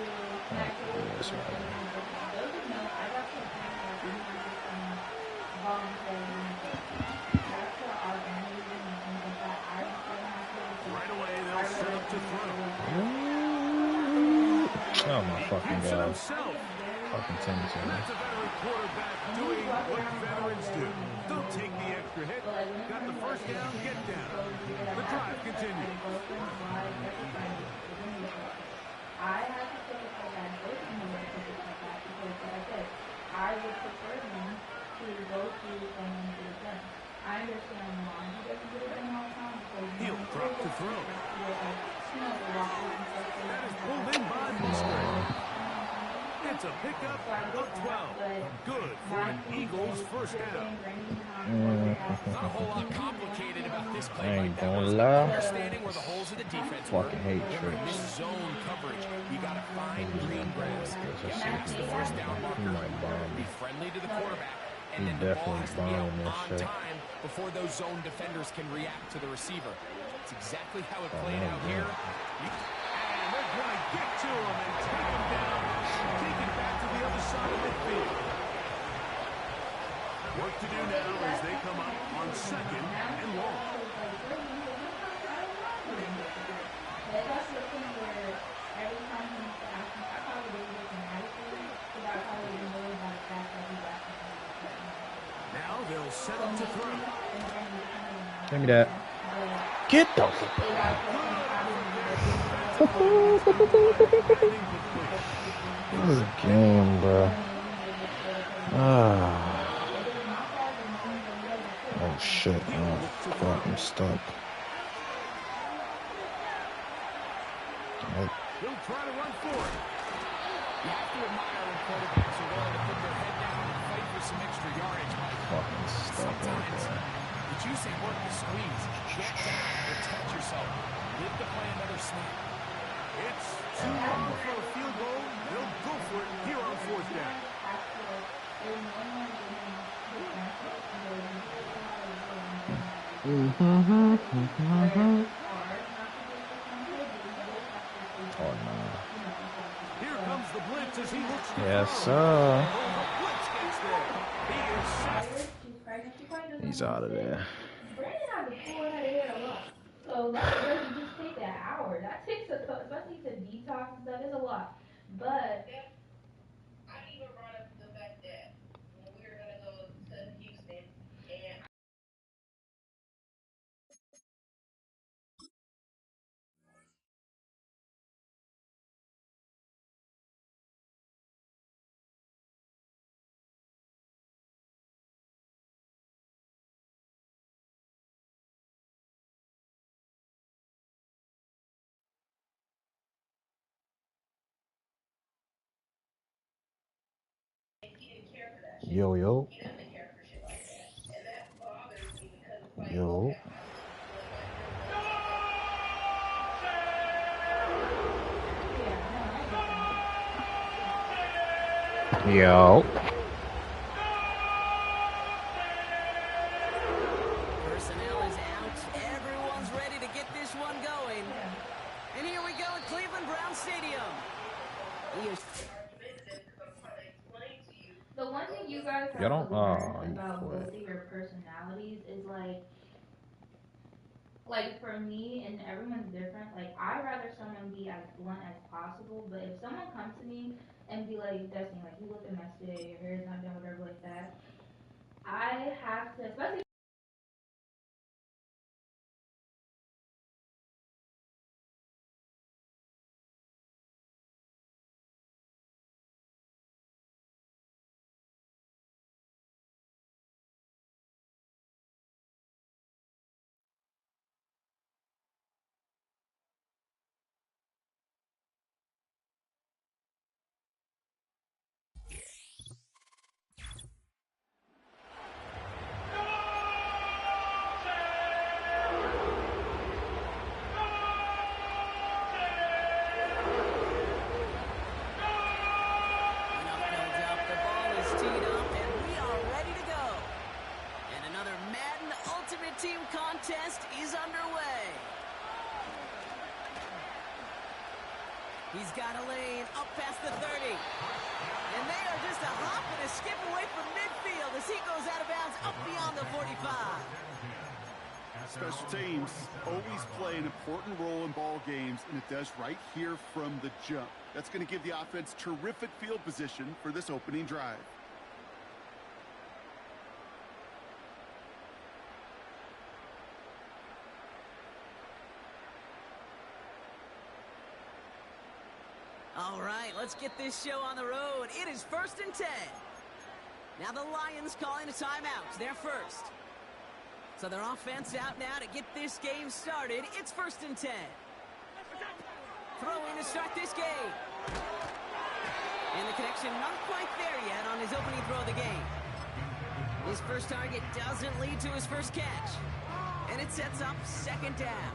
actually Yes, right. no, I got to voluntary. That's what our organization and things like that. I don't have to. Right away, they'll set up to throw. Oh my fucking Keeps it god. himself. Fucking tennis, And man. that's a veteran quarterback doing what veterans do. Don't take the extra hit. Got the first down, get down. The drive continues. I have to say that I don't know what to do like that because, like I said, I would prefer him to go through someone to the gun. I understand why he doesn't get it done all the time because He'll drop to throw. That is pulled in by Musgrave. It's a pickup of 12. Good for an Eagles first down. Not a whole lot complicated about this I play. ain't Mike. That gonna was lie. understanding where the holes of the defense were. Fucking hate Whenever you trips. miss zone coverage, you got to find green grass. Let's Get see back if to he the first down bomb. He marker. might bomb. Be friendly to the quarterback. He And then the ball definitely has to be out bombing this on shit. time before those zone defenders can react to the receiver. That's exactly how it Oh, played no, out no. here. And they're going to get to him and take him down. Take it back to the other side of midfield. Work to do now as they come up on second and long. That's the thing where every time he asked me, I probably didn't get an attitude, but I probably didn't know about the fact that he asked me. Now they'll set up to throw. And then we kind of Give me that. Get the. This game, bro. Oh shit! Oh crap! I'm stuck. He'll try to run for it. You have to admire when quarterbacks are willing to put their head down and fight for some extra yardage, Mike. Fucking stuck right there. Did you say work the squeeze? Get down, protect yourself. Live to play another snap. It's too long for a field goal. They'll go for it here on 4th down. Oh no. Here comes the blitz as he looks to Yes, throw. sir. The blitz gets there. He is set. He's out of there. Brandon has a full head of hair a lot. So that doesn't just take an hour. That takes especially to detox and stuff, it's a lot. But I even brought up the fact that when we were gonna go to Houston and he didn't care for that shit. Yo, yo. He doesn't care for shit like that. And that bothers me because it's like, Yo. okay, Yo. Personnel is out. Everyone's ready to get this one going. And here we go at Cleveland Brown Stadium. the one thing you guys have Y'all don't- to learn you about quit. both of your personalities is like for me, and everyone's different. Like, I'd rather someone be as blunt as possible, but if someone comes to me and be like, Destiny, like, you look a mess today, your hair's not done, whatever like that, I have to, especially Enough build up. The ball is teed up, and we are ready to go. And another Madden Ultimate Team contest is underway. He's got a lane up past the 30. And they are just a hop and a skip away from midfield as he goes out of bounds up beyond the 45. Special teams always play an important role in ball games, and it does right here from the jump. That's going to give the offense terrific field position for this opening drive. All right, let's get this show on the road. It is 1st and 10. Now the Lions calling a timeout. They're first. So their offense out now to get this game started. It's 1st and 10. Throwing to start this game. And the connection not quite there yet on his opening throw of the game. His first target doesn't lead to his first catch. And it sets up 2nd down.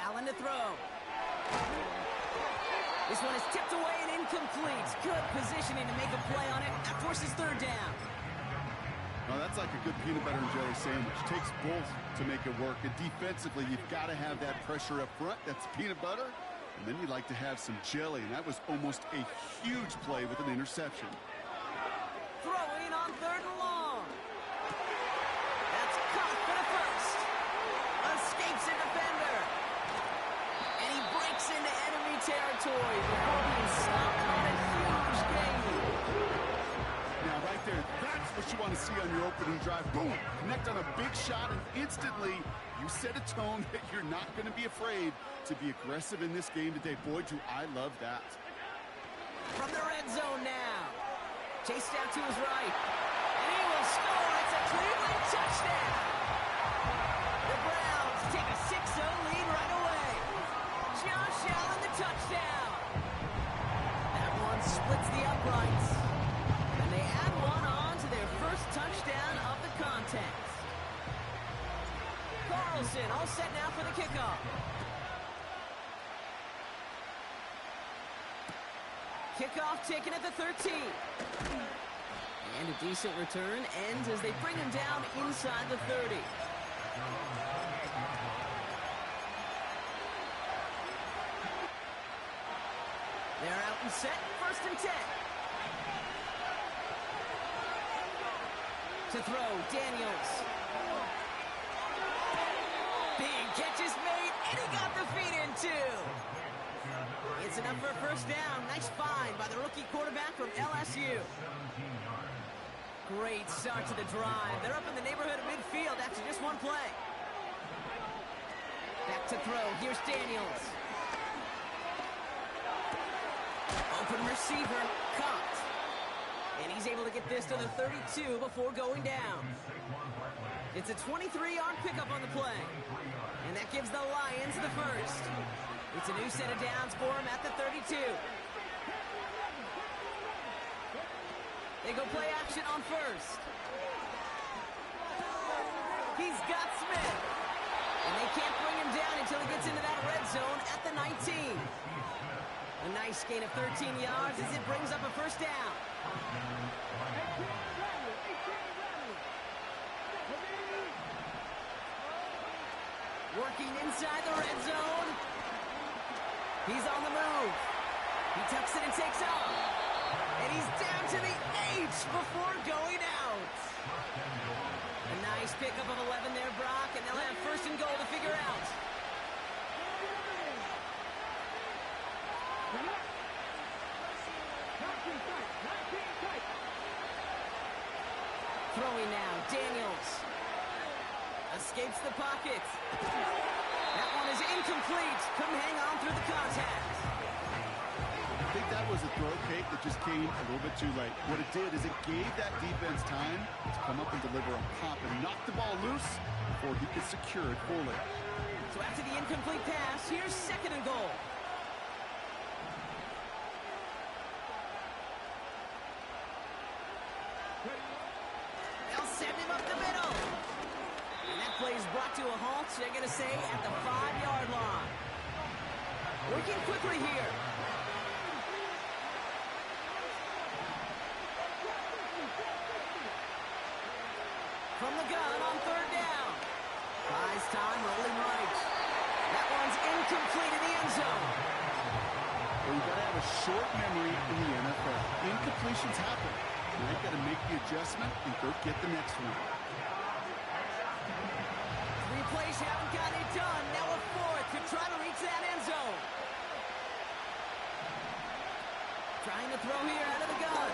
Allen to throw. This one is tipped away and incomplete. Good positioning to make a play on it. That forces 3rd down. Well, that's like a good peanut butter and jelly sandwich. Takes both to make it work. And defensively, you've got to have that pressure up front. That's peanut butter. And then you'd like to have some jelly. And that was almost a huge play with an interception. Throwing on 3rd and long. That's caught for the first. Escapes a defender. And he breaks into enemy territory territory before being stopped on a huge gain. Now, right there, that's what you want to see on your opening drive. Boom! Connect on a big shot, and instantly you set a tone that you're not going to be afraid to be aggressive in this game today. Boy, do I love that. From the red zone now. Chased out to his right. And he will score. It's a Cleveland touchdown. The Browns take a 6-0 lead right away. Josh Allen, the touchdown. That one splits the uprights. And they add one on to their first touchdown of the contest. Carlson all set now for the kickoff. Kickoff taken at the 13. And a decent return ends as they bring him down inside the 30. They're out and set, 1st and 10. To throw, Daniels. Big catch is made, and he got the feet in too. It's enough for a first down. Nice find by the rookie quarterback from LSU. Great start to the drive. They're up in the neighborhood of midfield after just one play. Back to throw. Here's Daniels. Open receiver. Caught. And he's able to get this to the 32 before going down. It's a 23-yard pickup on the play. And that gives the Lions the first. It's a new set of downs for him at the 32. They go play action on first. He's got Smith. And they can't bring him down until he gets into that red zone at the 19. A nice gain of 13 yards as it brings up a first down. Working inside the red zone. He's on the move. He tucks it and takes off. And he's down to the 8 before going out. A nice pickup of 11 there, Brock, and they'll have 1st and goal to figure out. Throwing now, Daniels. Escapes the pocket. That one is incomplete. Couldn't hang on through the contact. I think that was a throw, Kate, that just came a little bit too late. What it did is it gave that defense time to come up and deliver a pop and knock the ball loose before he could secure it fully. So after the incomplete pass, here's 2nd and goal. They'll send him up the middle. And that play is brought to a halt, they're going to say, at the 5-yard line. Working quickly here. From the gun on 3rd down. Buys time, rolling right. That one's incomplete in the end zone. Well, you've got to have a short memory in the NFL. Incompletions happen. You've got to make the adjustment and go get the next one. 3 plays haven't got it done. Now a 4th to try to reach that end zone. Trying to throw here out of the gun.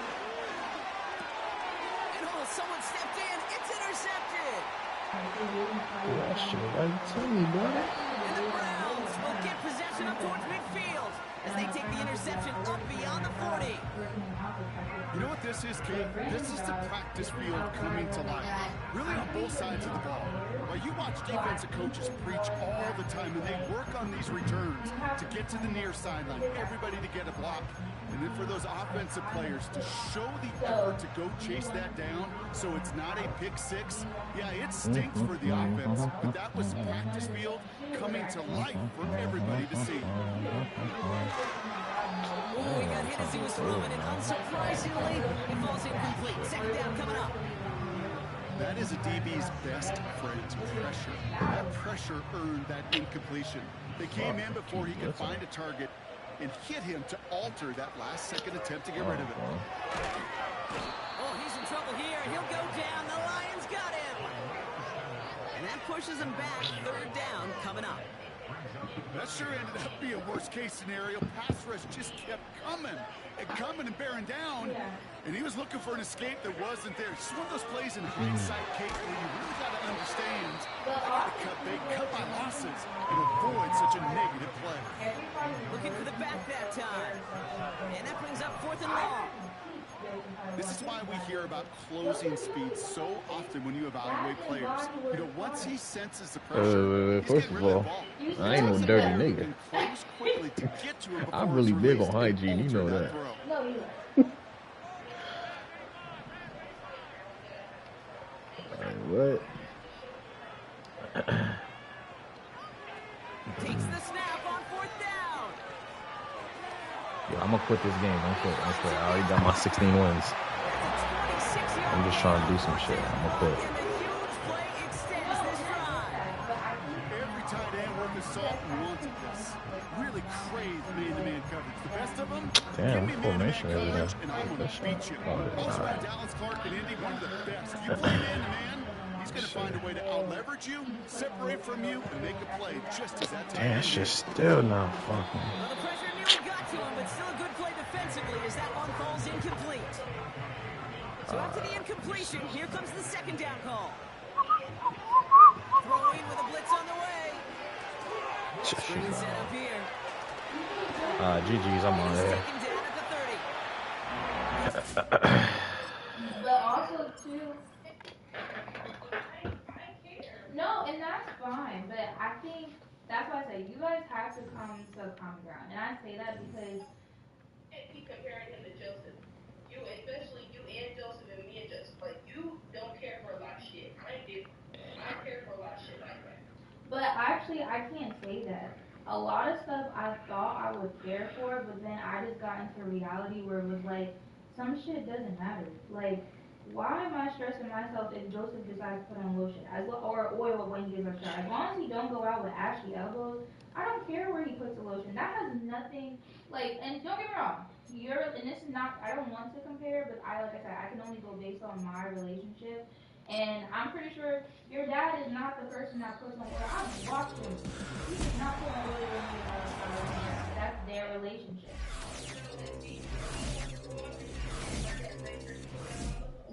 And oh, someone stepped in. It's intercepted. That shit, why you tell me, boy? And the Browns will get possession up towards midfield as they take the interception up beyond the 40. You know what this is, Kate? This is the practice field coming to life. Really on both sides of the ball. Well, you watch defensive coaches preach all the time, and they work on these returns to get to the near sideline, everybody to get a block. And then for those offensive players to show the effort to go chase that down so it's not a pick six. Yeah, it stinks for the offense, but that was practice field coming to life for everybody to see. Oh, he got hit as he was throwing, and unsurprisingly, he falls incomplete. 2nd down coming up. That is a DB's best friend, pressure. That pressure earned that incompletion. They came in before he could find a target and hit him to alter that last-second attempt to get rid of it. Oh, he's in trouble here. He'll go down. The Lions got him. And that pushes him back. 3rd down coming up. That sure ended up being a worst-case scenario. Pass rush just kept coming and bearing down. Yeah. And he was looking for an escape that wasn't there. Just one of those plays in hindsight, Kate, where you really got to understand. I got to cut big, cut my losses, and avoid such a negative play. Looking for the back that time. And that brings up 4th and long. This is why we hear about closing speed so often when you evaluate players. You know, once he senses the pressure, he's first getting of rid all, of the ball. I ain't no dirty nigga. And close quickly to get to him I'm before really it's big on released to hygiene, you know alter that. throw. No, you are. What? Takes the snap on 4th down. Yo, I'm gonna quit this game. Don't quit. I already got my 16 wins. I'm just trying to do some shit. I'm gonna quit. And the huge play extends this drive. Every tight end worth his salt wanted this. Really craved man-to-man coverage. The best of them, Damn, give me formation man-to-man over there. coverage, and I'm going to beat you. Oh, Also, alright. Dallas Clark and Indy, one of the best. You play man-to-man, he's going to find a way to out-leverage you, separate from you, and make a play just as that Damn, tight that end shit's did. still not fucking. Well, the pressure nearly got to him, but still a good play defensively as that one falls incomplete. So after the incompletion, here comes the 2nd down call. Throwing with a blitz on the way. Screen set up here. GG's, I'm on there. Taken down at the 30. But also too. No, and that's fine. But I think that's why I say you guys have to come to a common ground, and I say that because Keep comparing him to Joseph. You, especially you and Joseph and me and Joseph, like you don't care for a lot of shit. I'm different. I care for a lot of shit like that. But actually, I can't say that. A lot of stuff I thought I would care for, but then I just got into reality where it was like, some shit doesn't matter. Like, why am I stressing myself if Joseph decides to put on lotion or oil when he gets a shower? As long as he don't go out with ashy elbows, I don't care where he puts the lotion. That has nothing, like, and don't get me wrong. And this is not, I don't want to compare, but like I said, I can only go based on my relationship. And I'm pretty sure your dad is not the person that puts on oil. I've watched him. He does not put on oil when he is out of shower. That's their relationship.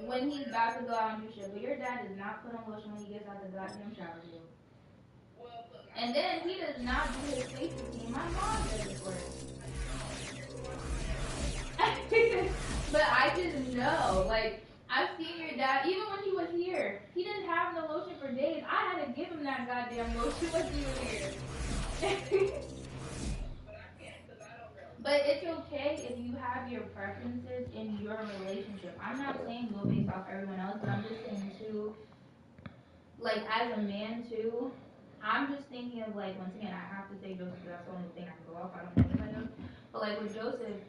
When he's about to go out and do shit. But your dad does not put on lotion when he gets out the goddamn shower, dude. And then he does not do his face routine. My mom does it for him. But I just know, like, I've seen your dad, even when he was here, he didn't have no lotion for days. I had to give him that goddamn lotion when he was here. But it's okay if you have your preferences in your relationship. I'm not saying go based off everyone else, but I'm just saying too, like, as a man too, I'm just thinking of, like, once again, I have to say Joseph, that's the only thing I can go off. I don't know anybody else. But, like, with Joseph,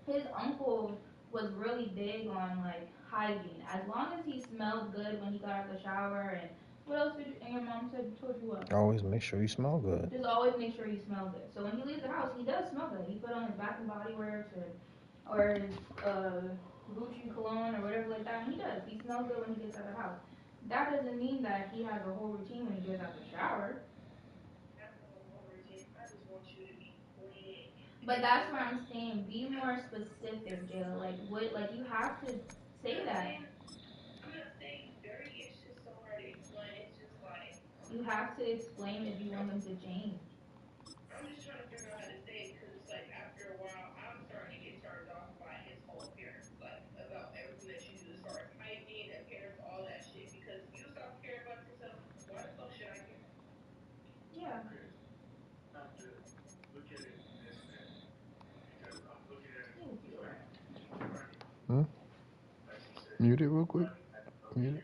his uncle was really big on, like, hygiene. As long as he smelled good when he got out of the shower, and what else did and your mom told you what? Always make sure you smell good. Just always make sure you smell good. So when he leaves the house, he does smell good. He put on his Bath and Body Works or his Gucci cologne or whatever like that, and he does. He smells good when he gets out of the house. That doesn't mean that he has a whole routine when he gets out of the shower. But that's what I'm saying. Be more specific, Jayla. Like what? Like you have to say that. You have to explain if you want them to change. I'm just trying to figure out how to say it because, like, after a while, I'm starting to get turned off by his whole appearance, like, about everything that you do as far as hygiene, appearance, all that shit. Because you stop caring about yourself, why the fuck should I care? Yeah. Mute it real quick. Mute it.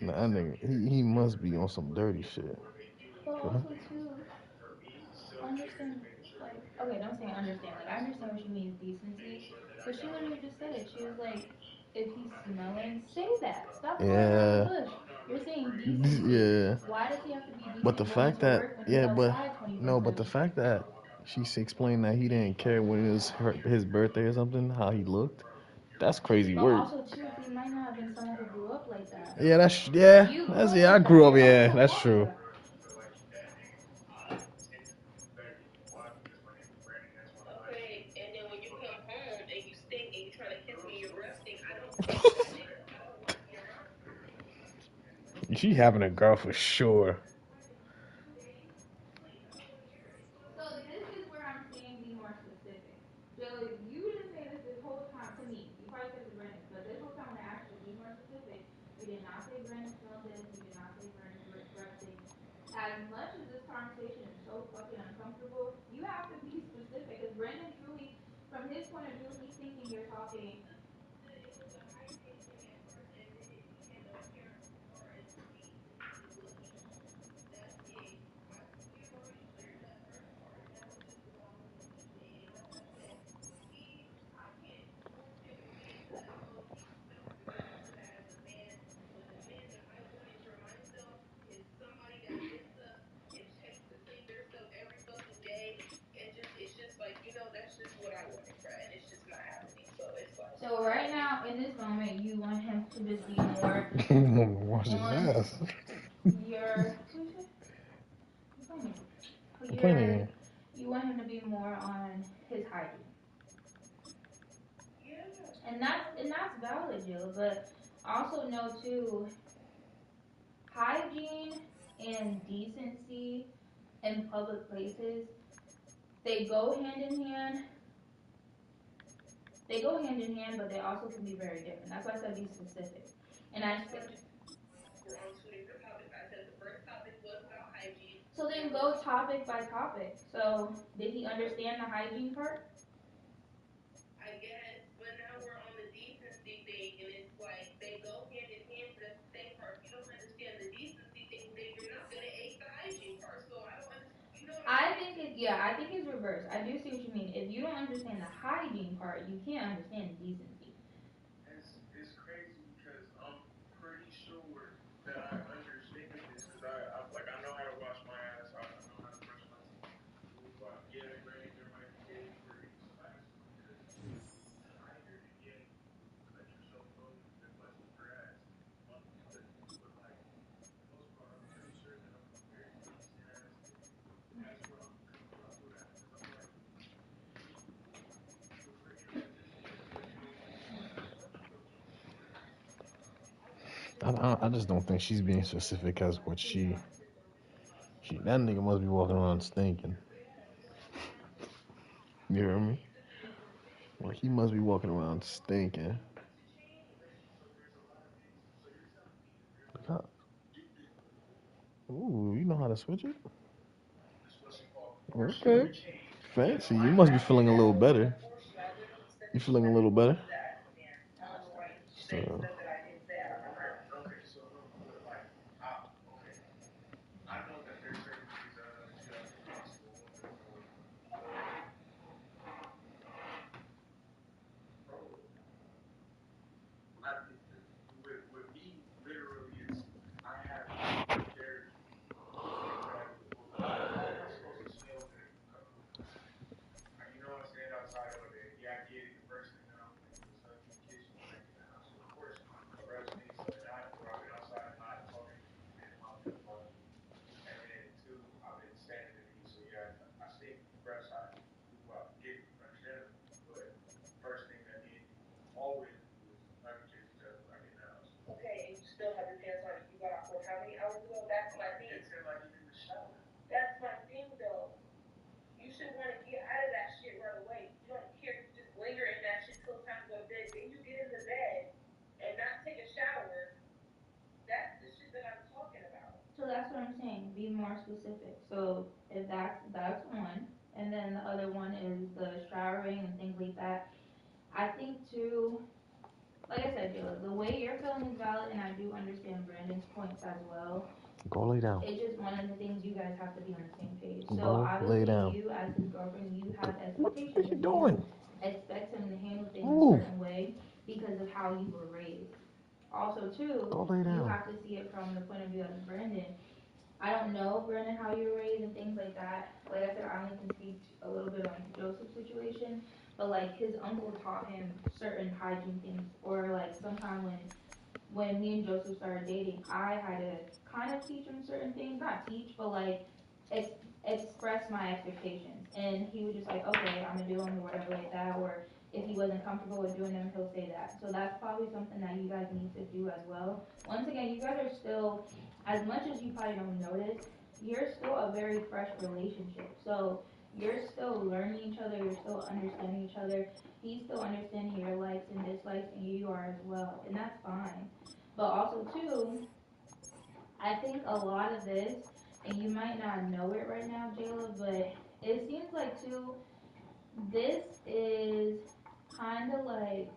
Nah, that nigga, he must be on some dirty shit. But also too, understand, like, okay, don't say understand. Like, I understand what she means, decency. But she literally just said it. She was like, if he's smelling, say that. Stop going around the bush. You're saying decency. Yeah. Why does he have to be decent But the going fact to that, work when yeah, he's but outside 24/7? no, but the fact that she explained that he didn't care when it was his birthday or something, how he looked, that's crazy But work. also too, he might not have been someone who grew up like that. Yeah, You grew up I like grew that. up. Your Yeah, uncle that's grew up true. like that. She having a girl for sure. So this is where I'm saying be more specific. Joe, you didn't say this whole time to me. You probably said to Brandon, but this whole time when I asked you to be more specific, you did not say Brandon's feeling this. You did not say Brandon's resting. As much as this conversation is so fucking uncomfortable, you have to be specific because Brandon truly, from his point of view, he's thinking you're talking. It was a hygiene thing at first, and then it became an appearance as far as decency looking. That's it. We've already cleared that first part. Now it's just about looking decent. And like I said, I can't force him to be because, oh, he's feeling reserved for that as a man. But the man that I wanted to remind himself is somebody that gets up and checks to clean their stuff every fucking day. And it's just like, that's just what I wanted, bro. And it's just not happening. So it's like. So right now, in this moment, you want him to just be more Wash his on ass. your. What you say? I'm playing. You want him to be more on his hygiene. Yeah. And that's valid, Jill. But also know too, hygiene and decency in public places, they go hand in hand. They go hand in hand, but they also can be very different. That's why I said be specific. And I said we're on two different topics. I said the first topic was about hygiene. so then go topic by topic. So did he understand the hygiene part? I guess, but now we're on the decency thing, and it's like they go hand in hand, but at the same part, if you don't understand the decency thing, then you're not gonna ace the hygiene part. So I don't understand. You know what I'm saying? I think it's reversed. I do see what you mean. If you don't understand the hygiene part, you can't understand the decency. It's crazy because I'm pretty sure that I understand this because I know how to wash my ass. I know how to brush my teeth. Yeah, granted, there might be days where it's faster because you're tired and yet you cut yourself low and busting your ass. But like for the most part, I'm pretty sure that I'm a very decent ass nigga. That's where I'm comfortable at because I'm like, if we're in a position where we're supposed to be comfortable together. I just don't think she's being specific as what she that nigga must be walking around stinking. You hear me? Well, he must be walking around stinking. Ooh, you know how to switch it? Okay. Fancy. You must be feeling a little better. You feeling a little better? So. Okay, so look, but like, okay, I know that there's certain things that you have to do to a woman but bro, with me, literally, it's I have to prepare for the bed before we go. Like it's supposed to smell good when you come home from work. I stand outside all day. Yeah, I get it. The first thing that I'm thinking is hugging and kissing when I get in the house. So of course, I brush things so that I've been outside not talking to you and my feet bugging me. And then two, I've been standing in the heat, so yeah, I stink. Fresh, I get it, understandable. But first thing that me and you always do is hug and kiss each other when I get in the house. Okay, and you still have your pants on. You got off work how many hours ago? That's my thing. Until I get in the shower. That's my thing, though. You should want to get out of that shit right away. You don't care. You just linger in that shit till it's time to go to bed. Then you get in the bed and not take a shower. That's the shit that I'm talking about. So that's what I'm saying. Be more specific. So if that's one, and then the other one is the showering and things like that. I think too. Like I said, Jill, the way you're feeling is valid, and I do understand Brandon's points as well. Go lay down. It's just one of the things you guys have to be on the same page. So Go lay down. you, as his girlfriend, you have What expectations. are you doing? Expect him to handle things Ooh. a certain way because of how you were raised. Also, too, Go lay down. you have to see it from the point of view of Brandon. I don't know, Brandon, how you were raised and things like that. Like I said, I only can speak a little bit on Joseph's situation, but like his uncle taught him certain hygiene things, or like sometime when me and Joseph started dating, I had to kind of teach him certain things, not teach, but like express my expectations, and he was just like, okay, I'm gonna do them or whatever like that, or if he wasn't comfortable with doing them, he'll say that. So that's probably something that you guys need to do as well. Once again, you guys are still, as much as you probably don't notice, you're still a very fresh relationship. So you're still learning each other, you're still understanding each other. He's still understanding your likes and dislikes, and you are as well, and that's fine. But also too, I think a lot of this, and you might not know it right now, Jayla, but it seems like too, this is kind of like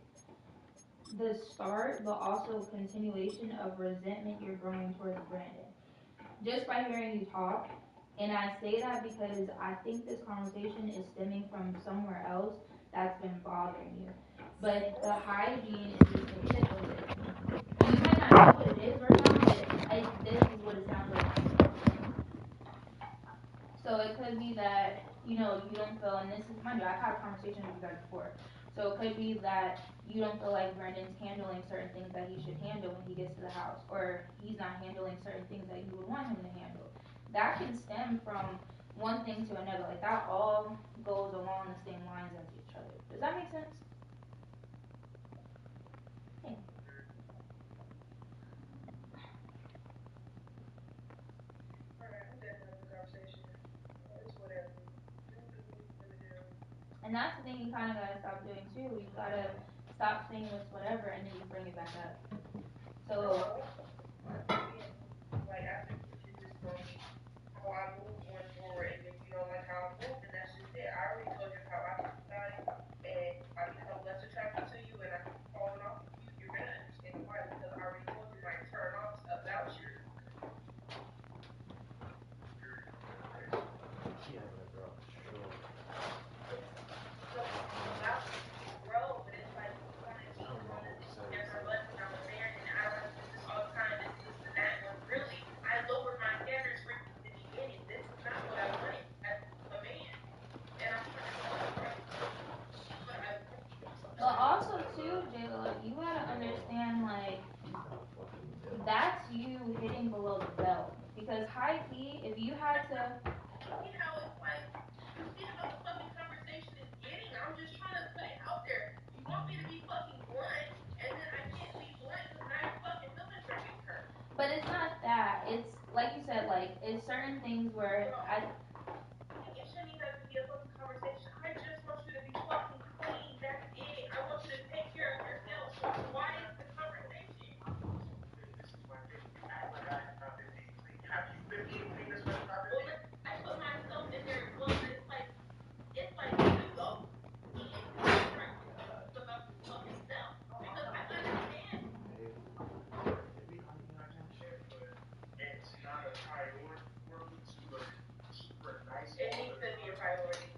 the start, but also continuation of resentment you're growing towards Brandon. Just by hearing you talk, and I say that because I think this conversation is stemming from somewhere else that's been bothering you. But the hygiene is just the tip of it. You might not know what it is right now, but this is what it sounds like. So it could be that, you don't feel, and this is, mind you, I've had conversations with you guys before. So it could be that you don't feel like Brandon's handling certain things that he should handle when he gets to the house, or he's not handling certain things that you would want him to handle. That can stem from one thing to another. Like, that all goes along the same lines as each other. Does that make sense? Hey. And that's the thing you kind of gotta stop doing too. You gotta stop saying it's whatever and then you bring it back up. So, Like after you just told me how I move going forward, and then you don't like how I move, and that's just it. I already told you how I feel about it, and I become less attracted to you, and I keep falling off of you. You're gonna understand why, because I already told you my turn offs about you. So about to grow, but it's like we wanted to be doing this together, but when I was there, and I don't have to do this all the time, this and that. When really, I lowered my standards for you in the beginning. This is not what I wanted as a man, and I'm trying to tell you right now, this is what I want. but also too, Jayla, you gotta understand, like, that's you hitting below the belt. Because high key, if you had to, You see how it's like, you see how the fucking conversation is getting? I'm just trying to put it out there. You want me to be fucking blunt, and then I can't be blunt because now your fucking feelings are getting hurt. but it's not that. It's like you said, like, it's certain things where It shouldn't even have to be a fucking conversation. I just want you to be fucking clean. That's it. I want you to take care of yourself. Why is the conversation? This is my thing. You act like I have not been being clean. Have you been being clean as much as I've been Well, being? I put myself in there as well, but it's like you go and you start about your fucking self because I understand. I understand, but it's not a priority for me to look super nice It all needs the to be a time. priority.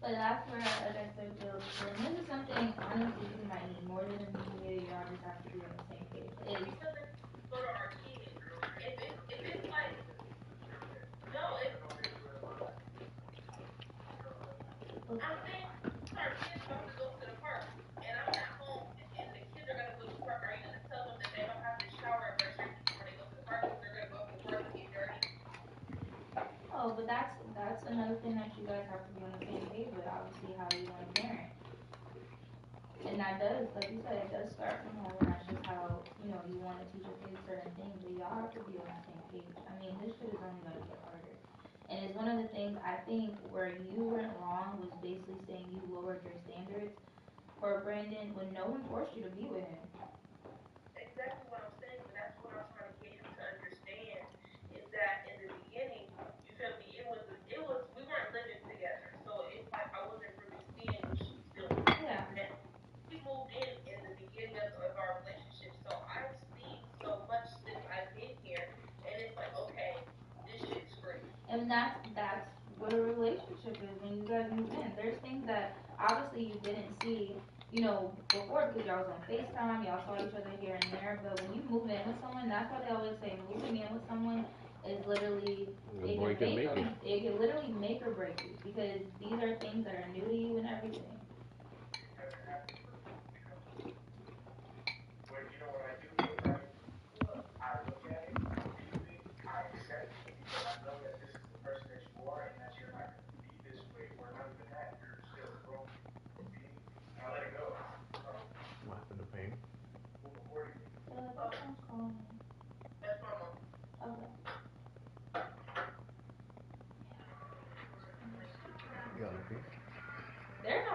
but that's where, like I said, Jill, before, and this is something, honestly, you might need more than a media, y'all just have to be on the same page. Is, Because if we go to our kids, if it's like no, if I'm saying our kids about to go to the park and I'm not home and the kids are gonna go to the park, are you gonna tell them that they don't have to shower and brush their teeth before they go to the park because they're gonna go to the park and get dirty? oh, but that's another thing that you guys have to be on the same page with, obviously, how you want to parent. And that does, like you said, it does start from home, and that's just how, you want to teach your kids certain things, but y'all have to be on the same page. I mean, this shit is only going to get harder. And it's one of the things I think where you went wrong was basically saying you lowered your standards for Brandon when no one forced you to be with him. Exactly what I'm saying, but that's what I'm trying to get him to understand is that in the beginning, you feel me, it was we weren't living together. So it's like I wasn't really seeing what she's feeling. Yeah. And we moved in the beginning of our relationship. So I've seen so much since I've been here and it's like, okay, this shit's free. And that's what a relationship is when you guys move in. There's things that obviously you didn't see, before because y'all was on FaceTime, y'all saw each other here and there. But when you move in with someone, that's why they always say moving in with someone is literally it can literally make or break you because these are things that are new to you and everything. But you know what I do think, right? I look at it, I view it, I accept it because I know that this is the person that you are and that you're not going to be this way, or not even that, you're still growing for me.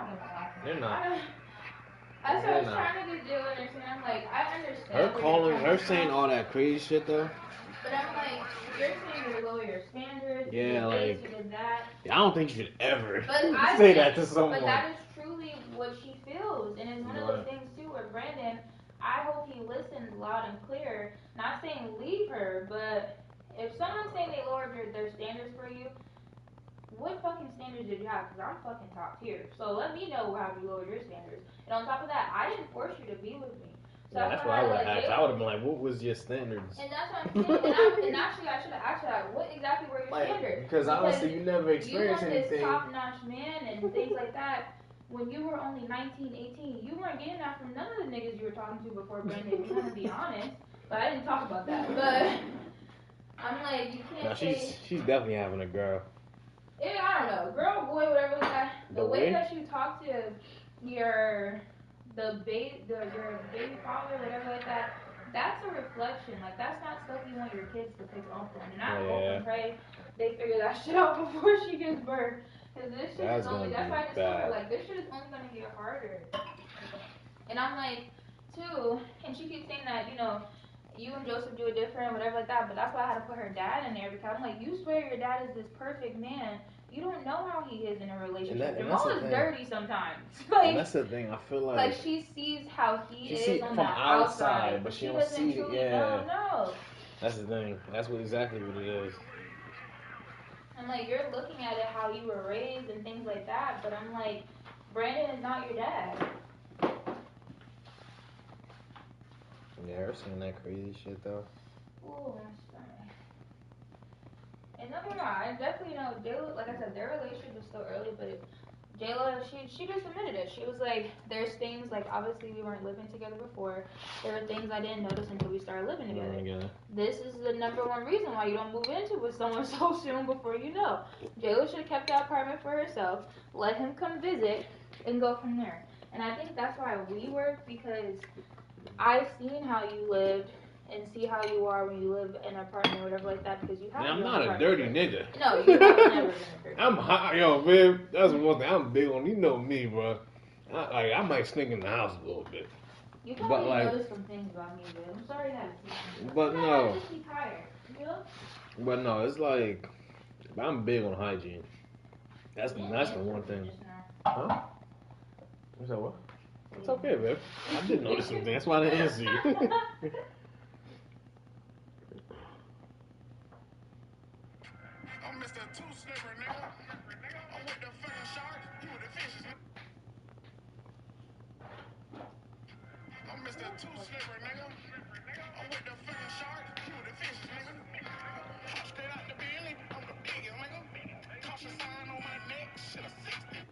not gonna lie. They're not. That's what I They're was not. trying to get Jill to understand. I'm like, I understand. Her where calling, you're her coming saying from, all that crazy shit though. but I'm like, you're saying you lower your standards. Yeah, you did like- this, you did that. I don't think you should ever But I say think, that to someone. But that is truly what she feels, and it's one of those things too. Where Brandon, I hope he listens loud and clear. Not saying leave her, but if someone's saying they lowered their standards for you, what fucking standards did you have? Because I'm fucking top tier. So let me know how you lowered your standards. And on top of that, I didn't force you to be with me. So Yeah, that's what I would have asked. I would have been like, what was your standards? And that's what I'm saying. And actually, I should have asked you that. What exactly were your standards? Because honestly, you never experienced you want anything. this top-notch man and things like that. When you were only 19, 18, you weren't getting that from none of the niggas you were talking to before Brandon. We're gonna be honest. But I didn't talk about that. But I'm like, you can't No, she's definitely having a girl. Yeah, I don't know, girl, boy, whatever like that. The way way? that you talk to your baby father, whatever like that, that's a reflection. Like that's not stuff you want your kids to pick up on. And I hope and pray they figure that shit out before she gives birth. Cause this shit is only. That's why I just told her like this shit is only gonna get harder. And I'm like, too, and she keeps saying that you and Joseph do it different, whatever like that. But that's why I had to put her dad in there because I'm like, you swear your dad is this perfect man. You don't know how he is in a relationship. Jamal is dirty sometimes. Like, and that's the thing. I feel like she sees how he is on the outside, but she don't see it. Yeah. No. That's the thing. That's exactly what it is. I'm like, you're looking at it how you were raised and things like that, but I'm like, Brandon is not your dad. Yeah, her saying that crazy shit though. Ooh, my stomach. And don't get me wrong, I definitely Jayla, like I said, their relationship is still early, but Jayla, she just admitted it. She was like, there's things, like, obviously we weren't living together before. There were things I didn't notice until we started living together. This is the number one reason why you don't move into with someone so soon before you know. Jayla should have kept that apartment for herself, let him come visit, and go from there. And I think that's why we work, because I've seen how you lived and see how you are when you live in an apartment or whatever like that, because you have. I'm not a dirty nigga. No, you have never been a dirty. I'm hot, yo, man. That's one thing I'm big on. You know me, bro. I might sneak in the house a little bit. You probably noticed some things about me, but I'm sorry that. But no. Just be tired, you know? But no, it's like I'm big on hygiene. That's the one thing. Huh? You said what? It's okay, babe. I did notice something. That's why I didn't answer you. I'm Mr. Two-Slipper, nigga. I'm with the fucking sharks. You with the fishes, nigga. I'm Mr. Two-Slipper, nigga. I'm with the fucking sharks. You with the fishes, nigga. Straight out the belly. I'm the biggest, nigga. Caution sign on my neck. Shit, a 60.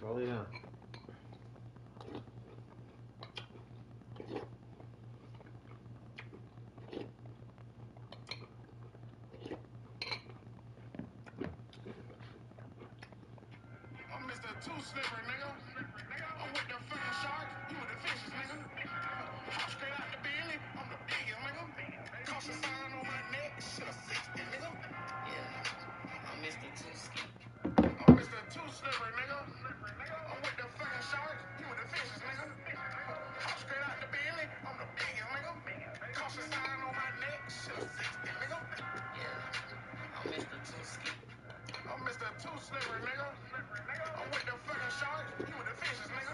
Roll it down. I'm Mr. Two-Slipper, nigga. I'm with the fucking sharks. You with the fishes, nigga. Straight out the belly. I'm the biggest, nigga. Caution sign on my neck. Shit, a 60, nigga. Yeah. I'm Mr. Two-Slipper, nigga. I'm with the fucking sharks. You with the fishes, nigga. Straight out the belly. I'm the biggest, nigga. Caution sign on my neck. Shit, a 60, nigga. Yeah. I'm Mr. Two-Slipper, nigga. I'm with the fucking sharks. You with the fishes, nigga.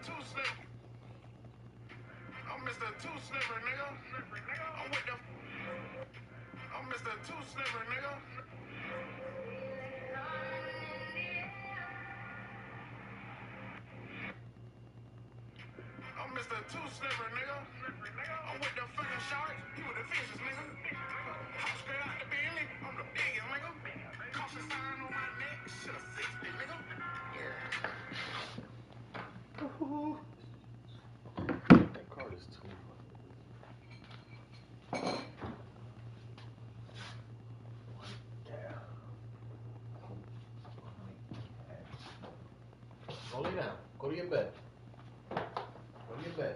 Two Slip. I'm Mr. Two Slipper, nigga. I'm with the. I'm Mr. Two Slipper, nigga. I'm Mr. Two Slipper, nigga. I'm with the fucking sharks. You with the fishes, nigga. Hop straight out the Bentley. I'm the biggest, nigga. Caution sign on my neck. Should've fixed it, nigga. That card is too Go lay down. Go to your bed. Go to your bed.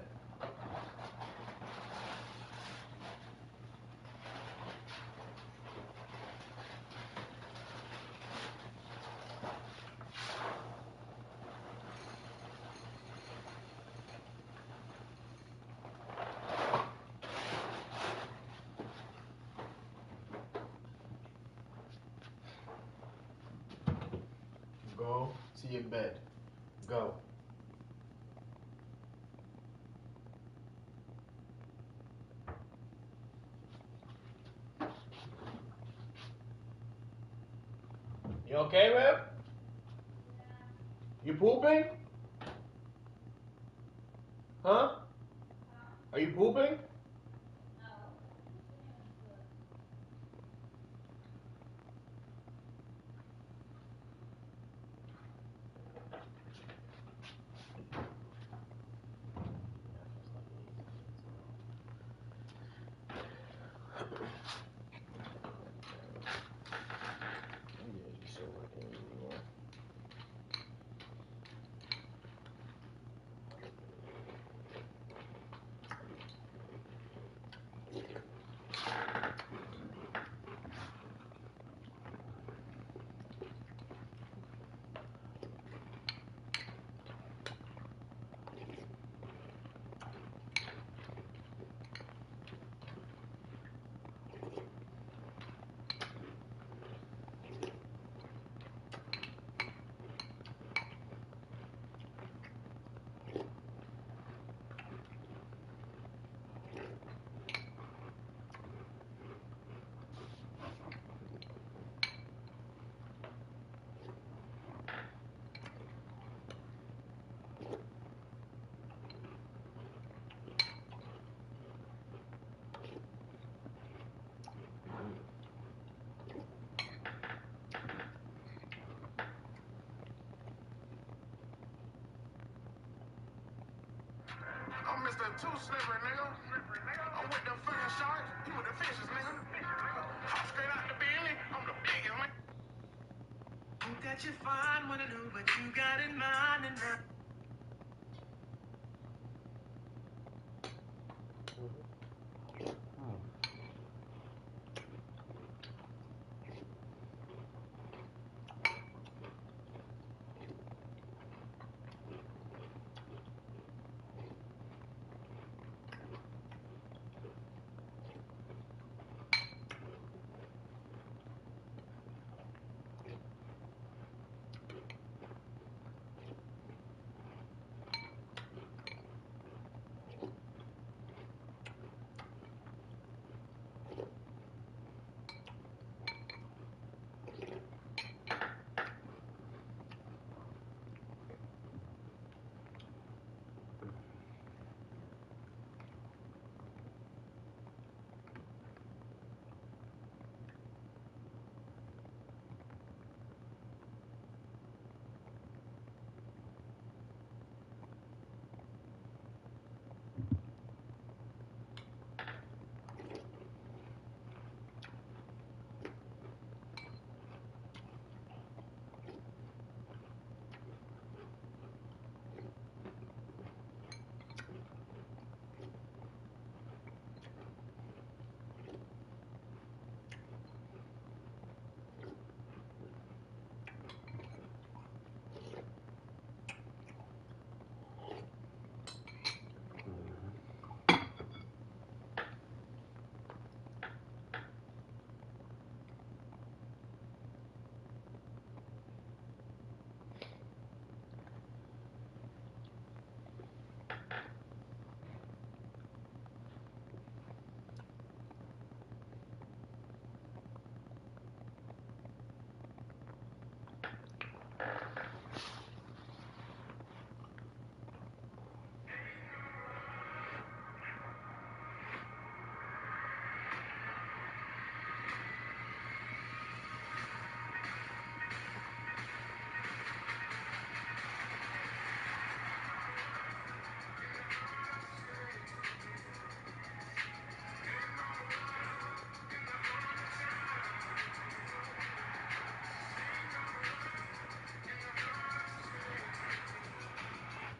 Go to your bed. Go. You okay, man? You pooping? Huh? Are you pooping? I'm Mr. Two Slipper, nigga. I'm with the fucking sharks. You with the fishes, nigga. Hop straight out the Bentley. I'm the biggest, nigga. You got your fine, wanna know what you got in mind and now.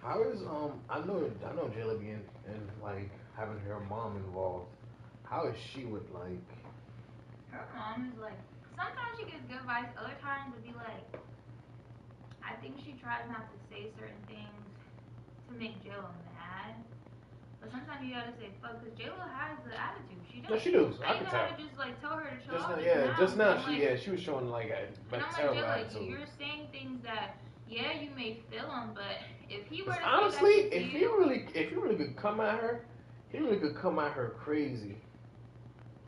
How is I know Jayla being and like having her mom involved. How is she with like? Her mom is like, sometimes she gives good advice, other times it'd be like, I think she tries not to say certain things to make J-Lo mad. But sometimes you gotta say fuck, because J-Lo has the attitude. She No, does. she does. I I can know tell. how to just like tell her to chill Just out now, just yeah, just now. now I'm she like, yeah she was showing like a and I'm like, terrible J-Lo, attitude. you're saying things that, yeah, you may feel them, but if he were Cause to say that honestly, shit to you, if he really could come at her, he really could come at her crazy.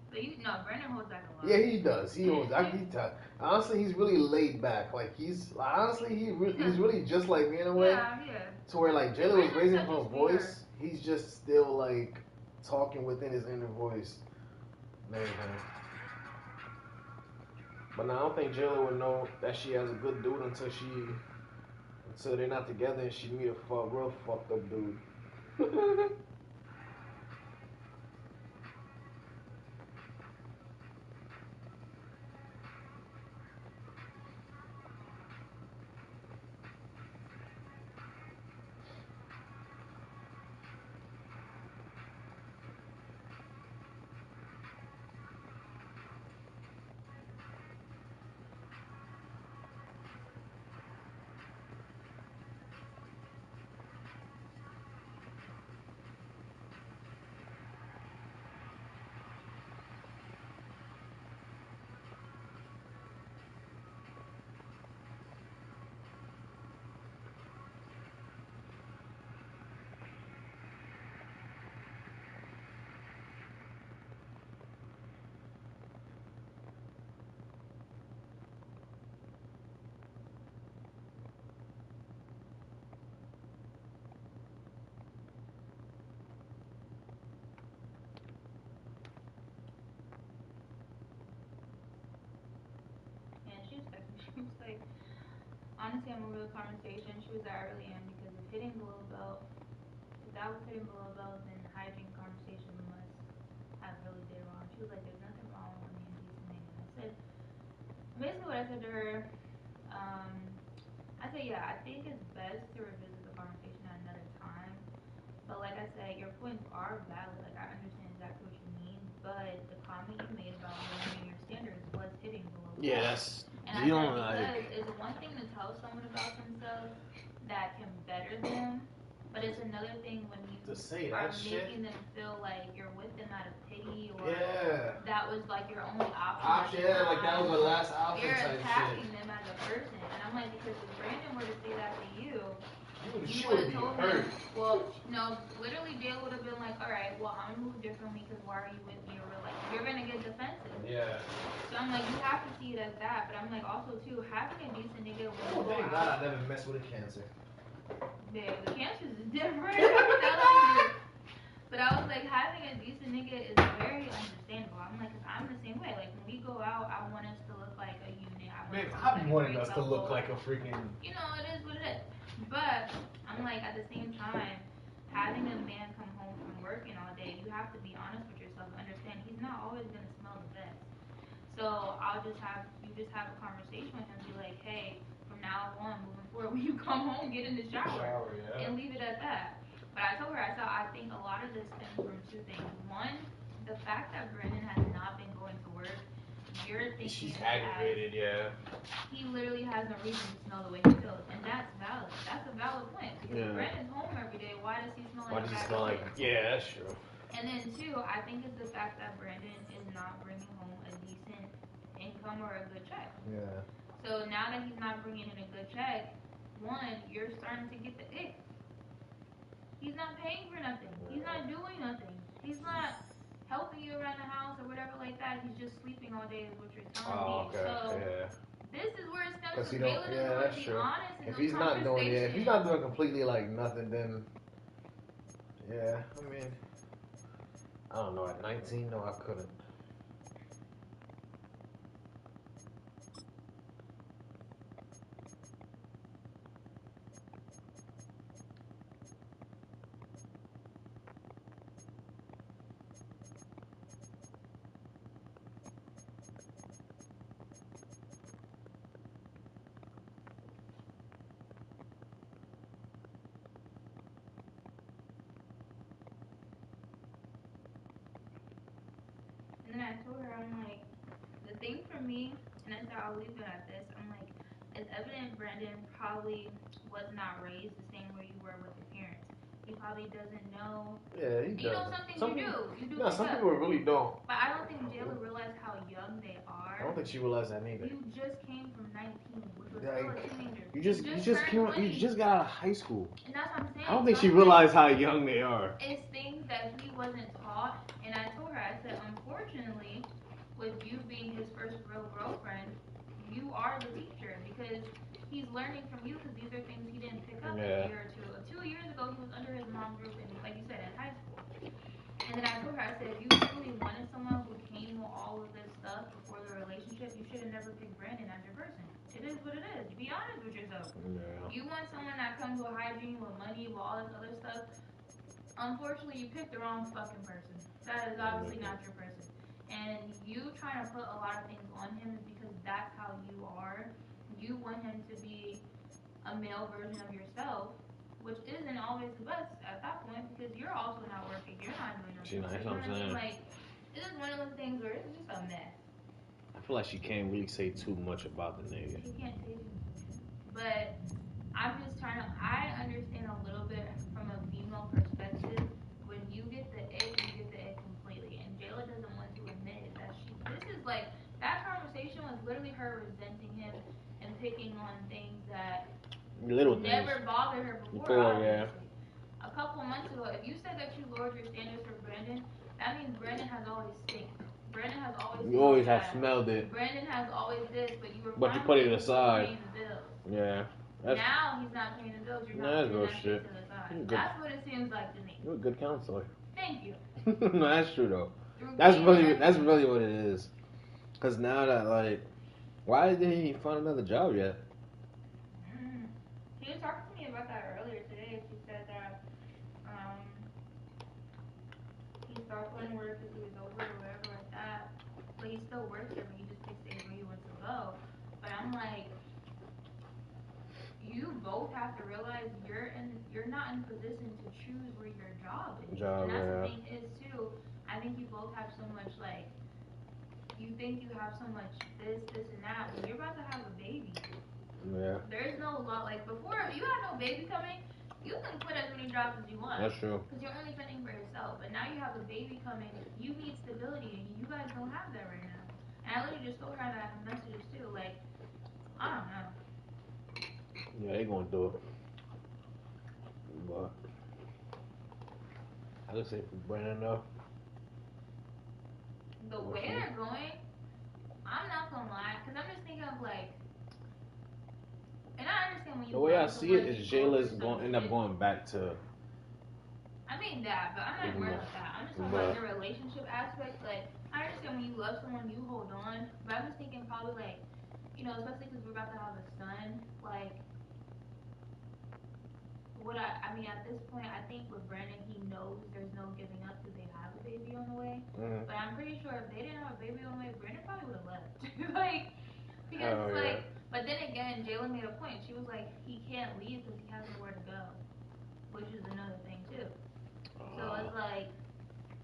but you know, Brandon holds back a lot. Yeah, he does. He owns. I can tell. Honestly, he's really laid back. Like he's honestly he's really just like me in a way. Yeah, yeah. To where like Jayla was Brandon's raising such her a voice, he's just still like talking within his inner voice and everything. But now I don't think Jayla would know that she has a good dude until they're not together and she meet a real fucked up dude. And she was texting. She was like, honestly, I'm over the conversation. She was like, I really am, because if hitting below belt, if that was hitting below belt, then hygiene conversation must have really did wrong. She was like, there's nothing wrong with me and decent nigga. And I said, basically what I said to her, um, I said, yeah, I think it's best to revisit the conversation at another time. But like I said, your points are valid. Like I understand exactly what you mean. But the comment you made about lowering your standards was hitting below belt. Yeah, that's And I said, because it's one thing to tell someone about themselves that can better them, but it's another thing when you to say are that shit. making them feel like you're with them out of pity, or Yeah. that was like your only option. Yeah, like that was the last option You're type attacking shit. them as a person. And I'm like, because if Brandon were to say that to you, She you would would have be told hurt. me, well, no, literally Dale would have been like, all right, well, I'm gonna move differently because why are you with me? Or like, you're gonna get defensive. Yeah. So I'm like, you have to see it as that. But I'm like, also too, having a decent nigga when you Oh, go thank out. God I never messed with a cancer. Yeah, the cancers is different. I'm telling you. But I was like, having a decent nigga is very understandable. I'm like, cause I'm the same way. Like when we go out, I want us to look like a unit. Man, I be wanting us to look like a freaking. You know, it is what it is. But I'm like, at the same time, having a man come home from working all day, you have to be honest with yourself and understand he's not always gonna smell the best. So you just have a conversation with him, be like, hey, from now on, moving forward, when you come home, get in the shower, and leave it at that. But I told her, I said, I think a lot of this stems from two things. One, the fact that Brendan has not been going to work. You're thinking She's aggravated, yeah. He literally has no reason to smell the way he feels, and that's valid. That's a valid point, because if Brandon's home every day, why does he smell like a bag of shit? Yeah, that's true. And then two, I think it's the fact that Brandon is not bringing home a decent income or a good check. Yeah. So now that he's not bringing in a good check, one, you're starting to get the ick. He's not paying for nothing. He's not doing nothing. He's not helping you around the house or whatever like that. He's just sleeping all day is what you're telling me. Okay. So yeah. this is where it stems from. Jayla Jayla doesn't want to be honest in If those he's not doing conversations. if he's not doing completely like nothing, then yeah. I mean, I don't know. At 19, no, I couldn't. I told her, I'm like, the thing for me, and I said I'll leave it at this. I'm like, it's evident Brandon probably was not raised the same way you were with your parents. He probably doesn't know. Yeah, he does. You know, some things you do. You do. No, pick some up. people really don't. But I don't think Jayla realized how young they are. I don't think she realized that neither. You just came from 19, which was still Like, a teenager. you just got out of high school. And that's what I'm saying. I don't think So she realized how young they are. it's things that he wasn't taught. And I told her, I said, unfortunately, with you being his first real girlfriend, you are the teacher because he's learning from you because these are things he didn't pick up a year or two. 2 years ago, he was under his mom's roof, and like you said, in high school. And then I told her, I said, if you truly wanted someone who came with all of this stuff before the relationship, you should have never picked Brandon as your person. It is what it is. Be honest with yourself. Yeah. You want someone that comes with hygiene, with money, with all this other stuff. Unfortunately, you picked the wrong fucking person. That is obviously not your person. And you trying to put a lot of things on him is because that's how you are. You want him to be a male version of yourself, which isn't always the best at that point because you're also not working. You're not doing nothing. That's what I'm saying. Like, it's just one of those things where it's just a mess. I feel like she can't really say too much about the nigga. She can't say too much. But I'm just trying to, I understand a little bit from a female perspective. When you get the ick, you get the ick completely. And Jayla doesn't want to admit that this is like, that conversation was literally her resenting him and picking on things that Little never things. bothered her before, obviously. A couple of months ago, if you said that you lowered your standards for Brandon, that means Brandon has always stinked. Brandon has always. You always have smelled it. Brandon has always this, but you were. But you put it aside. Paying the bills. Yeah. Now he's not paying the bills. You're not putting that shit to the side. That's what it seems like to me. You're a good counselor. Thank you. No, that's true though. That's really what it is. Cause now that like, why didn't he find another job yet? He was talking to me about that earlier today. He said that he stopped going to work because he was over or whatever like that. But he still works there, but he just picks days where he wants to go. But I'm like, you both have to realize you're not in position to choose where your job is. And that's the thing is too, I think you both have so much like, you think you have so much this, and that, when you're about to have a baby. Yeah. There's no law, like before, if you had no baby coming, you can quit as many jobs as you want. That's true. Because you're only fending for yourself. But now you have a baby coming, you need stability, and you guys don't have that right now. And I literally just told her that in messages too, like, I don't know. Yeah, they gonna do it. But I just say for Brandon though. The way they're going, I'm not gonna lie, because I'm just thinking of like, and I understand when you. The way I see it is Jayla's gonna end up going back to. I mean that, but I'm not worried about that. I'm just talking about the relationship aspect. Like, I understand when you love someone, you hold on, but I'm just thinking probably like, you know, especially because we're about to have a son, like. I mean, at this point, I think with Brandon, he knows there's no giving up because they have a baby on the way. Mm-hmm. But I'm pretty sure if they didn't have a baby on the way, Brandon probably would have left. Like, because it's like, but then again, Jayla made a point. She was like, he can't leave because he has nowhere to go, which is another thing too. So it's like,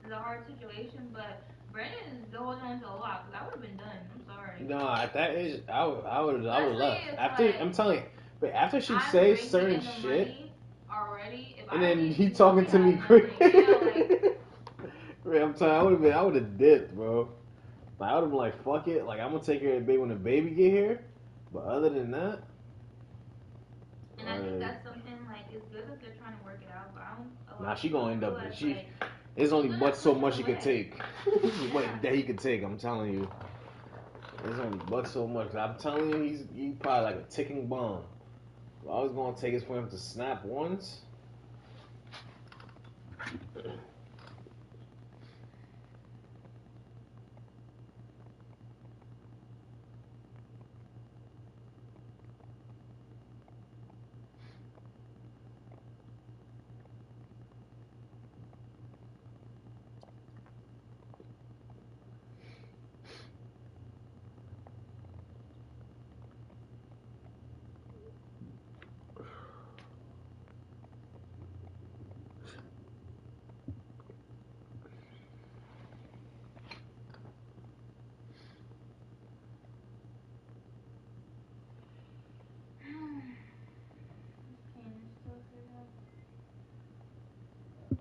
it's a hard situation, but Brandon is holding on to a lot because I would have been done. I'm sorry. No, at that age, I would have left. After like, I'm telling you, but after she says certain shit. Already, and then he talking to me crazy. I'm telling you, I would have dipped, bro. Like, I would have been like, fuck it. Like, I'm gonna take care of the baby when the baby get here. But other than that, and I think that's something like it's good that they're trying to work it out. But I don't. Nah, she gonna end up. There's only but so much he could take. That he could take. I'm telling you. There's only but so much. I'm telling you, he's probably like a ticking bomb. All it's gonna take is for him to snap once.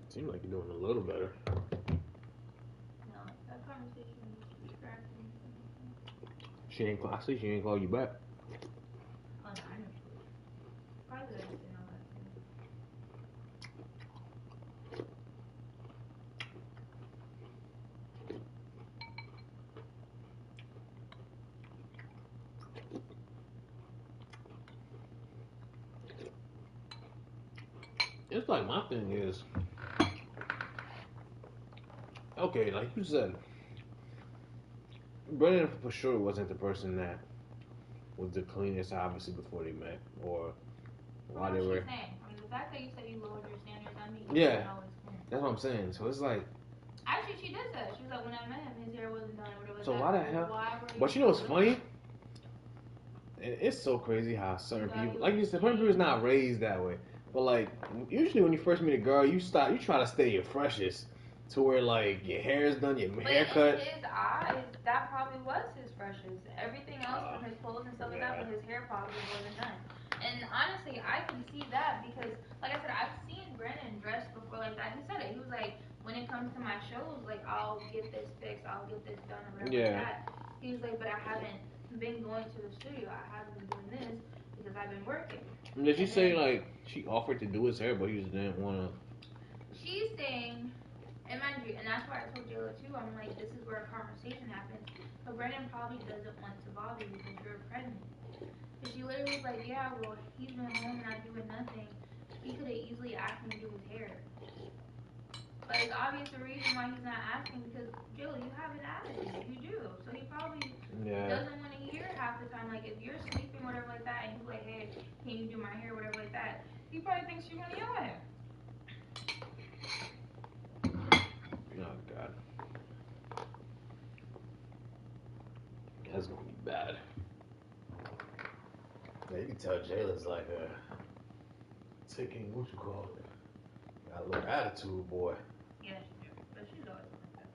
Seems like you're doing a little better. No, that conversation was distracting me. She ain't classy. She ain't call you back. Oh, no, I know she would. Probably because I just didn't know that too. It's like my thing is, okay, like you said, Brennan for sure wasn't the person that was the cleanest, obviously, before they met, or why they What was were. she saying? I mean, the fact that you said you lowered your standards on me, Yeah. wasn't always clean. That's what I'm saying. So it's like, Actually, she did say that. She was like, when I met him, his hair wasn't done or whatever. so like why the that. hell? Why were But you know what's funny? It's so crazy how certain people, like you said, certain people is not raised that way. But like, usually when you first meet a girl, you try to stay your freshest, to where like your hair is done, your haircut. In his eyes, that probably was his freshest. Everything else from his clothes and stuff like that, but his hair probably wasn't done. And honestly, I can see that because, like I said, I've seen Brennan dress before like that. He said it. He was like, when it comes to my shows, like I'll get this fixed, I'll get this done, or whatever like that. He was like, but I haven't been going to the studio. I haven't been doing this because I've been working. Did she say like she offered to do his hair, but he just didn't want to? She's saying, and mind you, and that's why I told Jayla too. I'm like, this is where a conversation happens. But Brennan probably doesn't want to bother you because you're pregnant. Because she literally was like, yeah, well, he's been home not doing nothing. He could have easily asked me to do his hair. But it's obvious the reason why he's not asking because Jayla, you have an attitude. You do. So he probably doesn't want to hear half the time. Like if you're sleeping, whatever like that, and he's like, hey, can you do my hair, whatever like that. He probably thinks you're gonna yell at him. Oh God, that's gonna be bad. Yeah, you can tell Jayla's like taking what you call it. Got a little attitude, boy. Yeah, she do. But she's always been like that.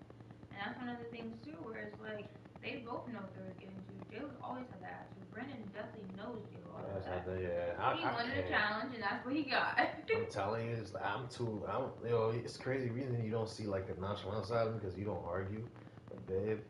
And that's one of the things too, where it's like they both know what they were getting to. Jayla's always had that attitude. Brennan definitely knows Jayla always had that. He wanted a challenge, and that's what he got. I'm telling you, you know, it's crazy. Reason you don't see like the nonchalant side of him because you don't argue, but babe.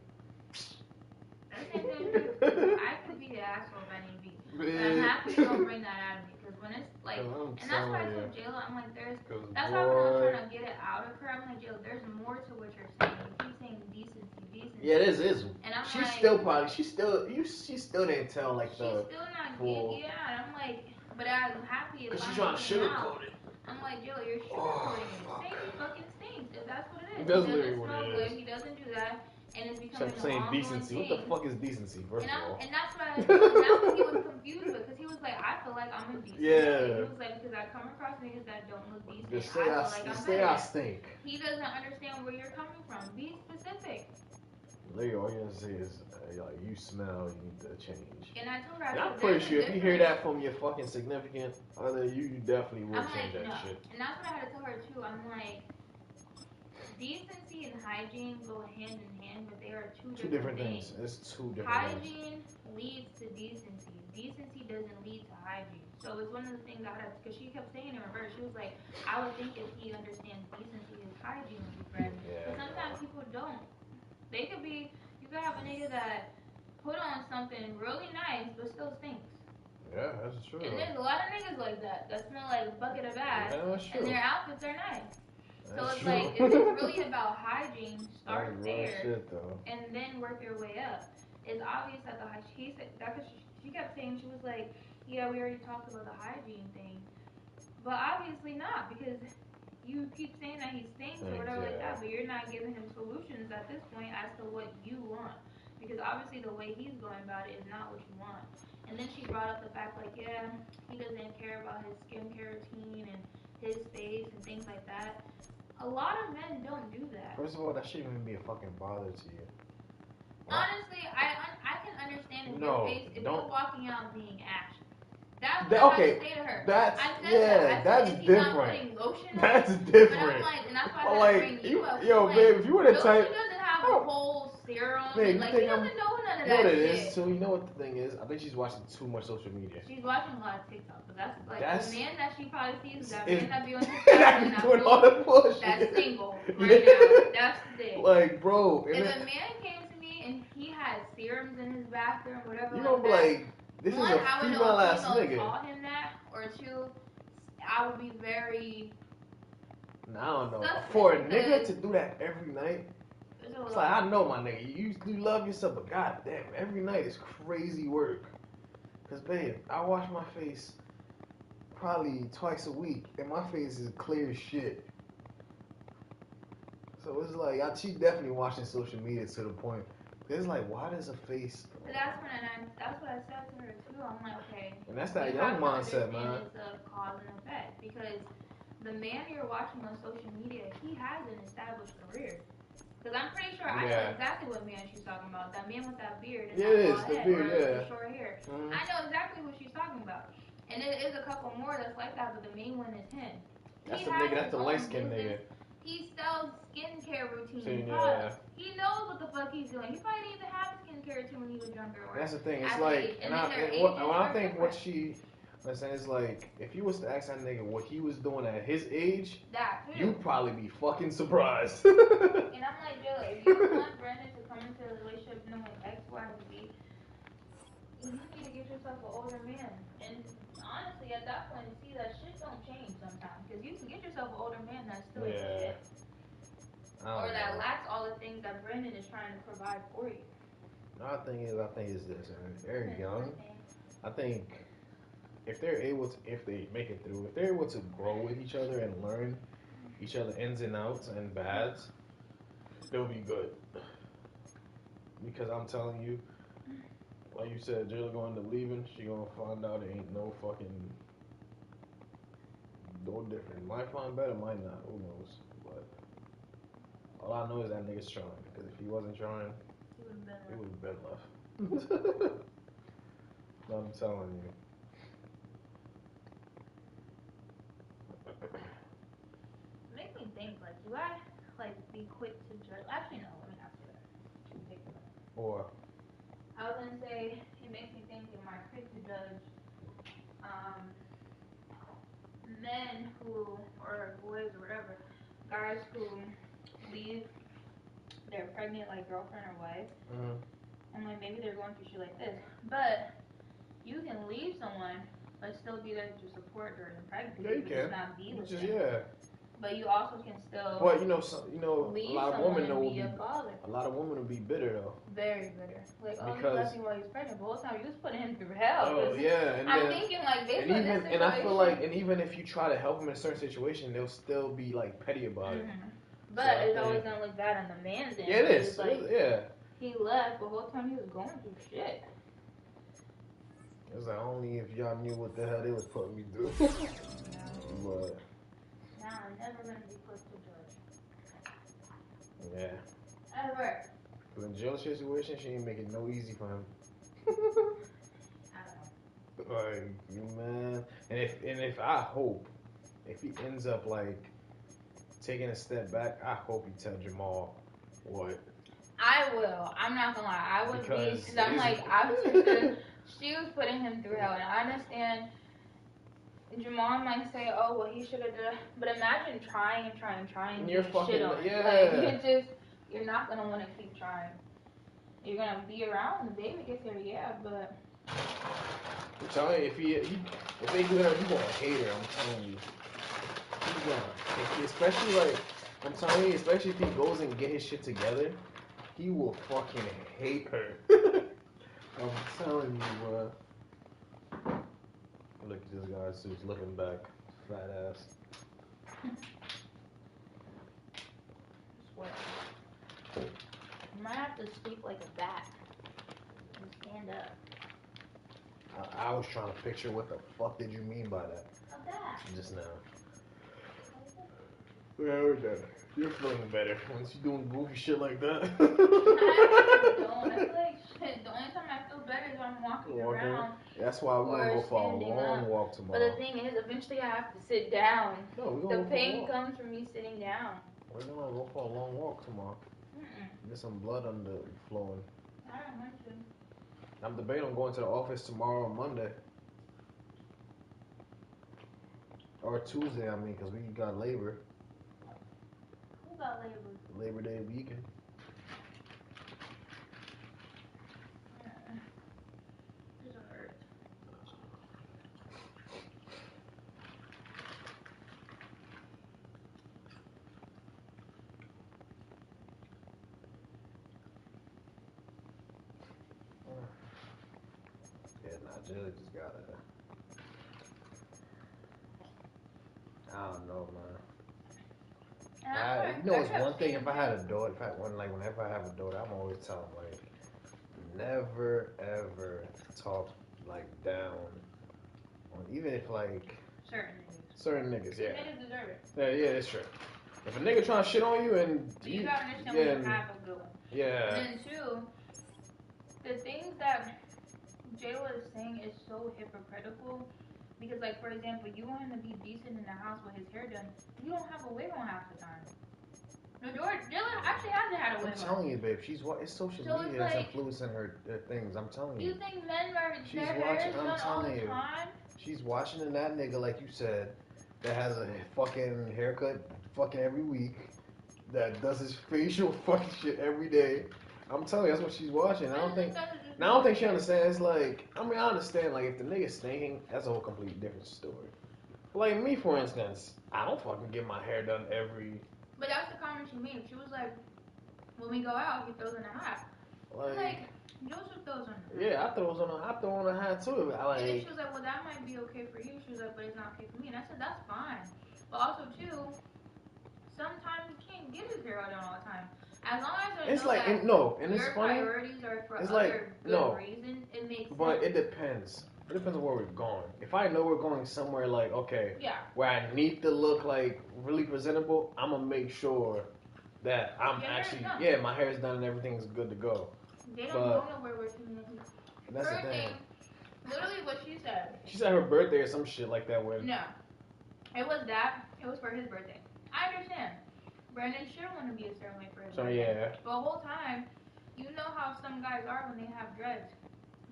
That's the same thing with me. I could be the asshole if I need to be. But I'm happy you don't bring that out of me. Because when it's like, and that's why I told Jayla, I'm like, that's why when I was trying to get it out of her, I'm like, Jayla, there's more to what you're saying. You keep saying decency. Yeah, it is. And I'm she's like, she still didn't tell like the. She's still not full. Yeah, and I'm like, but I'm happy if she's I'm trying to sugarcoat it. I'm like, Jayla, you're sugarcoating it. Say he fucking stinks if that's what it is. He doesn't smell good. He doesn't do that. And it's becoming an saying ongoing decency. thing. What the fuck is decency, first of all? And that's what I told him. That's what he was confused with, because he was like, I feel like I'm indecent. Yeah. He was like, because I come across niggas that don't look decent. Just say I stink. He doesn't understand where you're coming from. Be specific. Literally, all you have to say is, like, you smell, you need to change. And I told her, and I'm pretty sure if you hear that from your fucking significant other, you definitely would change that shit. And that's what I had to tell her too. I'm like, decency and hygiene go hand in hand, but they are two different things. It's two different hygiene leads to decency. Decency doesn't lead to hygiene. So it's one of the things I had, because she kept saying in reverse. She was like, I would think if he understands decency, his hygiene would be correct. But sometimes people don't. They could be, you could have a nigga that put on something really nice, but still stinks. Yeah, that's true. And there's a lot of niggas like that smell like a bucket of ass, and their outfits are nice. So it's like, if it's really about hygiene, start there, and then work your way up. It's obvious that she kept saying, she was like, yeah, we already talked about the hygiene thing. But obviously not, because you keep saying that he stinks or whatever like that, but you're not giving him solutions at this point as to what you want. Because obviously the way he's going about it is not what you want. And then she brought up the fact, like, yeah, he doesn't care about his skincare routine and his face and things like that. A lot of men don't do that. First of all, that shouldn't even be a fucking bother to you. Honestly, I can understand if your face, if you're walking out being ashy. That's what I had to say to her. That's if he's different. Not putting lotion that's on, different. But I'm like, and that's why I had to bring you up. Yo, babe, if you were the type, she doesn't have a whole serum. Man, And, you like, think he doesn't know none of You know that what it shit. is too? You know what the thing is? I think she's watching too much social media. She's watching a lot of TikTok, but that's like That's- the man that she probably sees is that is- man that be on TikTok that and be that doing fool all the bullshit. that's single right now. That's the thing. Like, bro, If a man came to me and he had serums in his bathroom, whatever, you like gonna be that, like, this one, is a I would know female if ass females nigga. taught him that, or two, I would be very. Nah, I don't know. Suspect, For a nigga because- to do that every night, It's a it's lot. like, I know my nigga, you love yourself, but goddamn, every night is crazy work. Cause babe, I wash my face probably twice a week, and my face is clear as shit. So it's like, she definitely watching social media to the point. It's like, why does a face? But that's what I said to her too. I'm like, okay. And that's that you young have to mindset, understand man. It's a cause and effect, because the man you're watching on social media, he has an established career. Because I'm pretty sure I know Yeah. exactly what man she's talking about. That man with that beard and Yeah, that it is, bald the head, beard, or yeah. the short hair. Mhm. I know exactly what she's talking about. And there is a couple more that's like that, but the main one is him. That's He the has nigga, that's his the own light skinned business. nigga. He sells skincare routine Seen, products. He knows what the fuck he's doing. He probably didn't even have skincare routine when he was younger. Or That's the thing. It's at like, age. and then their what ages I are think what different. I'm saying is like, if you was to ask that nigga what he was doing at his age, That too. you'd probably be fucking surprised. And I'm like, Jill, if you want Brandon to come into a relationship knowing X, Y, and Z, you need to get yourself an older man. And honestly, at that point, see that shit don't change sometimes. Because you can get yourself an older man that's still Yeah. a shit. I Or that don't know. lacks all the things that Brandon is trying to provide for you. I think it's this. Man. They're young. I think if they're able to, if they make it through, if they're able to grow with each other and learn each other ins and outs and bads, they'll be good. Because I'm telling you, like you said, Jill going to leaving, she gonna find out it ain't no different. Might find better, might not. Who knows? But all I know is that nigga's trying. Because if he wasn't trying, he would have been left. I'm telling you. Make me think, like, do I, like, be quick to judge? Actually, no, let me not say that. Take it back. Or, I was gonna say, it makes me think, am I quick to judge, men who, or boys or whatever, guys who leave their pregnant, like, girlfriend or wife, and, like, maybe they're going through shit like this, but you can leave someone, but still be there to support during the pregnancy. yeah, you but can. just not be with Just, them. yeah. But you also can still But a leave lot of someone women and will be a father. a lot of women will be bitter though. Very bitter. Like, oh, you Because- left me while he was pregnant. The whole time you was putting him through hell. Oh yeah, and I'm then, thinking, like, based and on even this situation. and I feel like, and even if you try to help them in a certain situation, they'll still be like petty about it. But So I it's always think- gonna look bad on the man's end. Yeah, it is. It's like, Yeah. he left the whole time he was going through shit. It's like, only if y'all knew what the hell they was putting me through. But Now I'm never gonna be quick to judge. yeah. Ever. But in Jill's situation, she ain't making no easy for him. I don't know. Like, man, and if I hope if he ends up like taking a step back, I hope he tell Jamal what. I will. I'm not gonna lie. I would Because because I'm it like, is- she was putting him through hell, and I understand. Jamal might say, "Oh, well, he should have done," but imagine trying and And to you're get fucking- shit on. yeah. Like, you're not gonna want to keep trying. You're gonna be around when the baby gets here, yeah, but I'm telling you, if they do that, you gonna hate her. I'm telling you. He's gonna, especially like, I'm telling you, especially if he goes and get his shit together, he will fucking hate her. I'm telling you, bro. Look at this guy who's looking back, fat ass. swear. You might have to sleep like a bat and stand up. I was trying to picture what the fuck did you mean by that A bat. just now. Yeah, we're done. You're feeling better once you're doing goofy shit like that. I don't. I feel like shit. The only time I feel better is when I'm walking around. That's why we're gonna Or go for a standing long up. walk But tomorrow. the thing is, eventually I have to sit down. No, we're gonna The go for a pain walk. comes from me sitting down. We're gonna go for a long walk tomorrow. There's some blood on the flowing. I don't want to. I'm debating on going to the office tomorrow or Monday. Or Tuesday, I mean, because we got Labor. Who got labor? Labor Day weekend. Doesn't hurt. Yeah, nah, Jill just got it. I don't know, man. You know, it's one thing if I had a daughter, whenever I have a daughter, I'm always telling them, like, never ever talk like down on, even if like certain niggas, yeah. Niggas deserve it. Yeah, it's true. If a nigga trying to shit on you and But you gotta understand when you have a good one. Yeah. And then two, the things that Jayla is saying is so hypocritical. Because, like, for example, you want him to be decent in the house with his hair done. You don't have a wig on half the time. Jayla actually hasn't had a wig on. I'm telling you, babe, it's social media that's influencing her things. I'm telling you. You think men are their hair is done all the time? She's watching that nigga, like you said, that has a fucking haircut fucking every week, that does his facial fucking shit every day. I'm telling you, that's what she's watching. I don't think she understands. Like, I mean, I understand. Like, if the nigga's stinking, that's a whole completely different story. Like me, for instance, I don't fucking get my hair done every. But that's the comment she made. She was like, when we go out, he throws in a hat. Like Joseph throws on a hat. Yeah, I throw on a hat too. And then she was like, well, that might be okay for you. She was like, but it's not okay for me. And I said, that's fine. But also, too, sometimes he can't get his hair done all the time. As long as I it's know like, that and it's funny. priorities are for it's other like, good reasons, it makes sense. But it depends. It depends on where we're going. If I know we're going somewhere like, okay, where I need to look like really presentable, I'm gonna make sure that I'm my hair's done and everything's good to go. They don't go nowhere with him. That's the thing. Literally what she said. She said her birthday or some shit like that when. No. It was that. It was for his birthday. I understand. Brandon should want to be a certain way for his birthday. Yeah. But the whole time, you know how some guys are when they have dreads.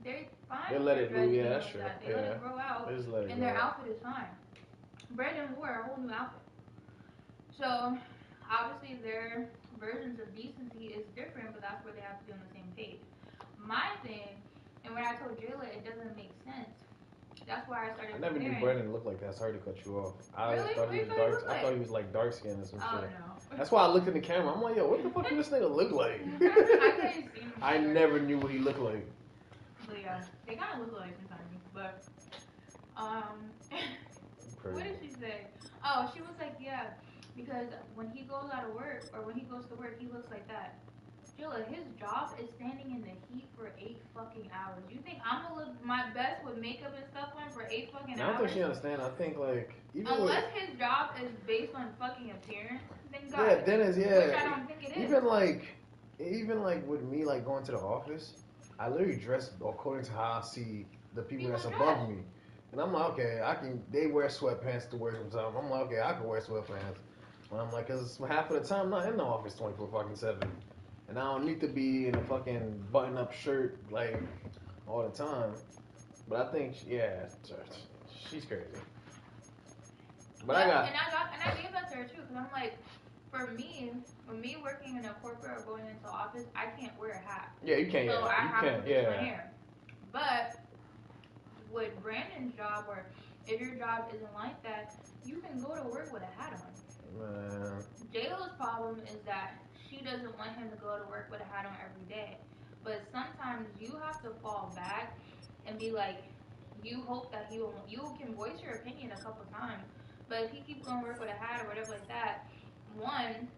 They're fine. They let it do, that's true. They let it grow out, and their outfit is fine. Brandon wore a whole new outfit. So, obviously their versions of decency is different, but that's where they have to be on the same page. My thing, and when I told Jayla it doesn't make sense, that's why I started. I never knew Brandon looked like that. Sorry to cut you off. I thought he was dark. I thought he was like dark skinned or some shit. No. That's why I looked in the camera. I'm like, yo, what the fuck does this nigga look like? I never knew what he looked like. But yeah, they kind of look alike sometimes. But what did she say? Oh, she was like, yeah, because when he goes out of work or when he goes to work, he looks like that. Jilla, his job is standing in the heat for 8 fucking hours. You think I'm gonna look my best with makeup and stuff on for 8 fucking hours? I don't think she understands. I think like unless his job is based on fucking appearance, then God. Yeah, then it's which I don't think it is. Even like with me like going to the office, I literally dress according to how I see the people that's above me. And I'm like, okay, they wear sweatpants to work sometimes. I'm like, okay, I can wear sweatpants. And I'm like, cause half of the time I'm not in the office 24/7. And I don't need to be in a fucking button-up shirt like all the time. But I think, she's crazy. But I gave that to her too, because I'm like, for me, when me working in a corporate or going into office, I can't wear a hat. Yeah, you can't. So I have to fix my yeah. hair. But with Brandon's job, or if your job isn't like that, you can go to work with a hat on. Jayla's problem is that she doesn't want him to go to work with a hat on every day. But sometimes you have to fall back and be like, you hope that you can voice your opinion a couple times. But if he keeps going to work with a hat or whatever like that, one,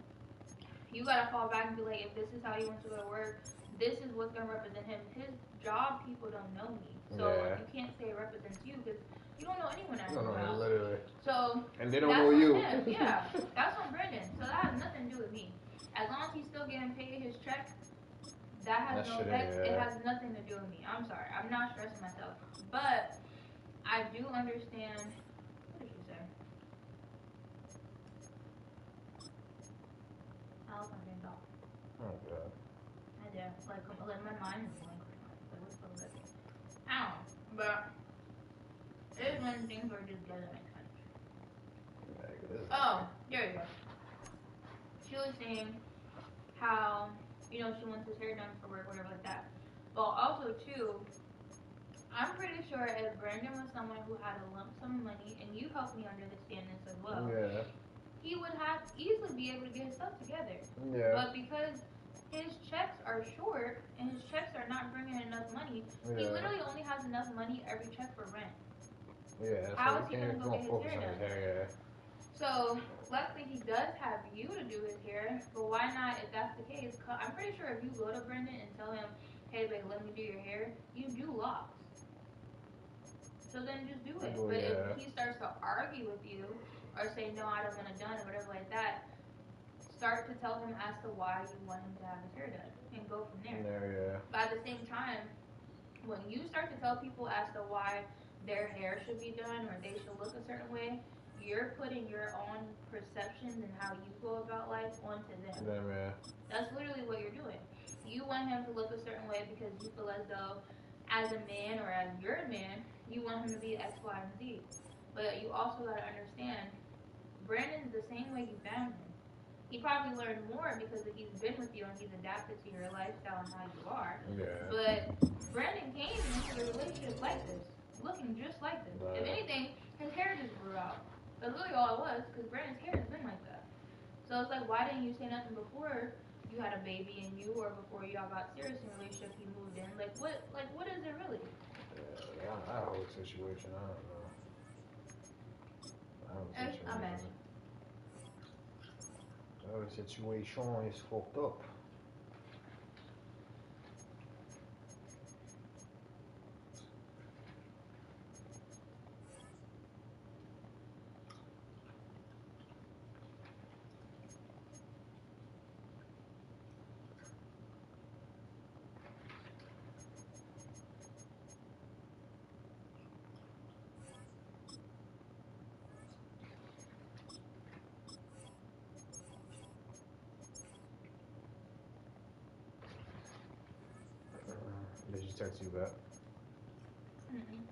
you gotta fall back and be like, if this is how he wants to go to work, this is what's gonna represent him. His job people don't know me, so you can't say it represents you because you don't know anyone else. Literally. So and they don't know you. Yeah, that's on Brendan. So that has nothing to do with me. As long as he's still getting paid his check, that has no effect. It has nothing to do with me. I'm sorry, I'm not stressing myself, but I do understand. What did you say? I was on yeah, like my mind is blank right now. Like what's so good? I don't know, but it's when things are just doesn't make sense. Oh, there you go. She was saying how she wants his hair done for work, whatever like that. But also too, I'm pretty sure if Brandon was someone who had a lump sum of money, and you helped me understand this as well, Yeah. he would have easily be able to get his stuff together. Yeah. But because his checks are short and his checks are not bringing enough money, he literally only has enough money every check for rent. Yeah. How So is he gonna go get his hair done? Yeah. So luckily he does have you to do his hair, but why not? If that's the case, I'm pretty sure if you go to Brendan and tell him, "Hey, babe, let me do your hair," you do locks. So then just do it. Oh, but yeah. if he starts to argue with you or say, "No, I don't want it done," or whatever like that, start to tell him as to why you want him to have his hair done, and go from there. Yeah. But at the same time, when you start to tell people as to why their hair should be done or they should look a certain way, you're putting your own perceptions and how you go about life onto them. Yeah. That's literally what you're doing. You want him to look a certain way because you feel as though, as a man or as you're a man, you want him to be X, Y, and Z. But you also got to understand, Brandon's the same way you found him. He probably learned more because he's been with you and he's adapted to your lifestyle and how you are. Yeah. But Brandon came into the relationship like this, looking just like this. Right. If anything, his hair just grew out. That's really all it was, because Brandon's hair has been like that. So it's like, why didn't you say nothing before you had a baby and you, or before y'all got serious in a relationship, you moved in? Like what is it really? Yeah, that whole situation, I don't know. It's a mess. That whole situation is fucked up. Did she text you back? Mm-mm.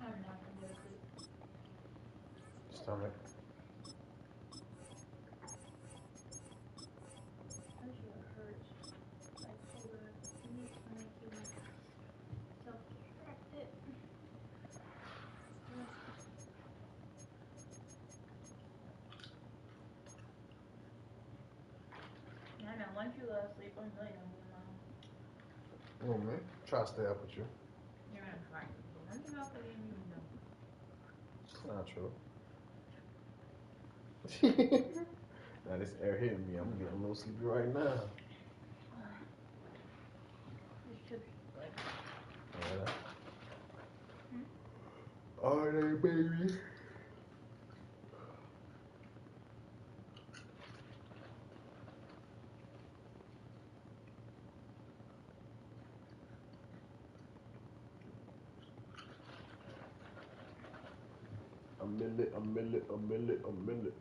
I'm not gonna go to sleep. Stomach. That shit hurts. Like so bad. You need to make yourself distracted. I know, once you go to sleep, I'm really gonna be alone. Oh, man. Try to stay up with you. You're gonna try. But once you know, you know. It's not true. Now this air hitting me. I'm getting a little sleepy right now. This chips is good. Yeah. Hmm? All right, baby. A minute.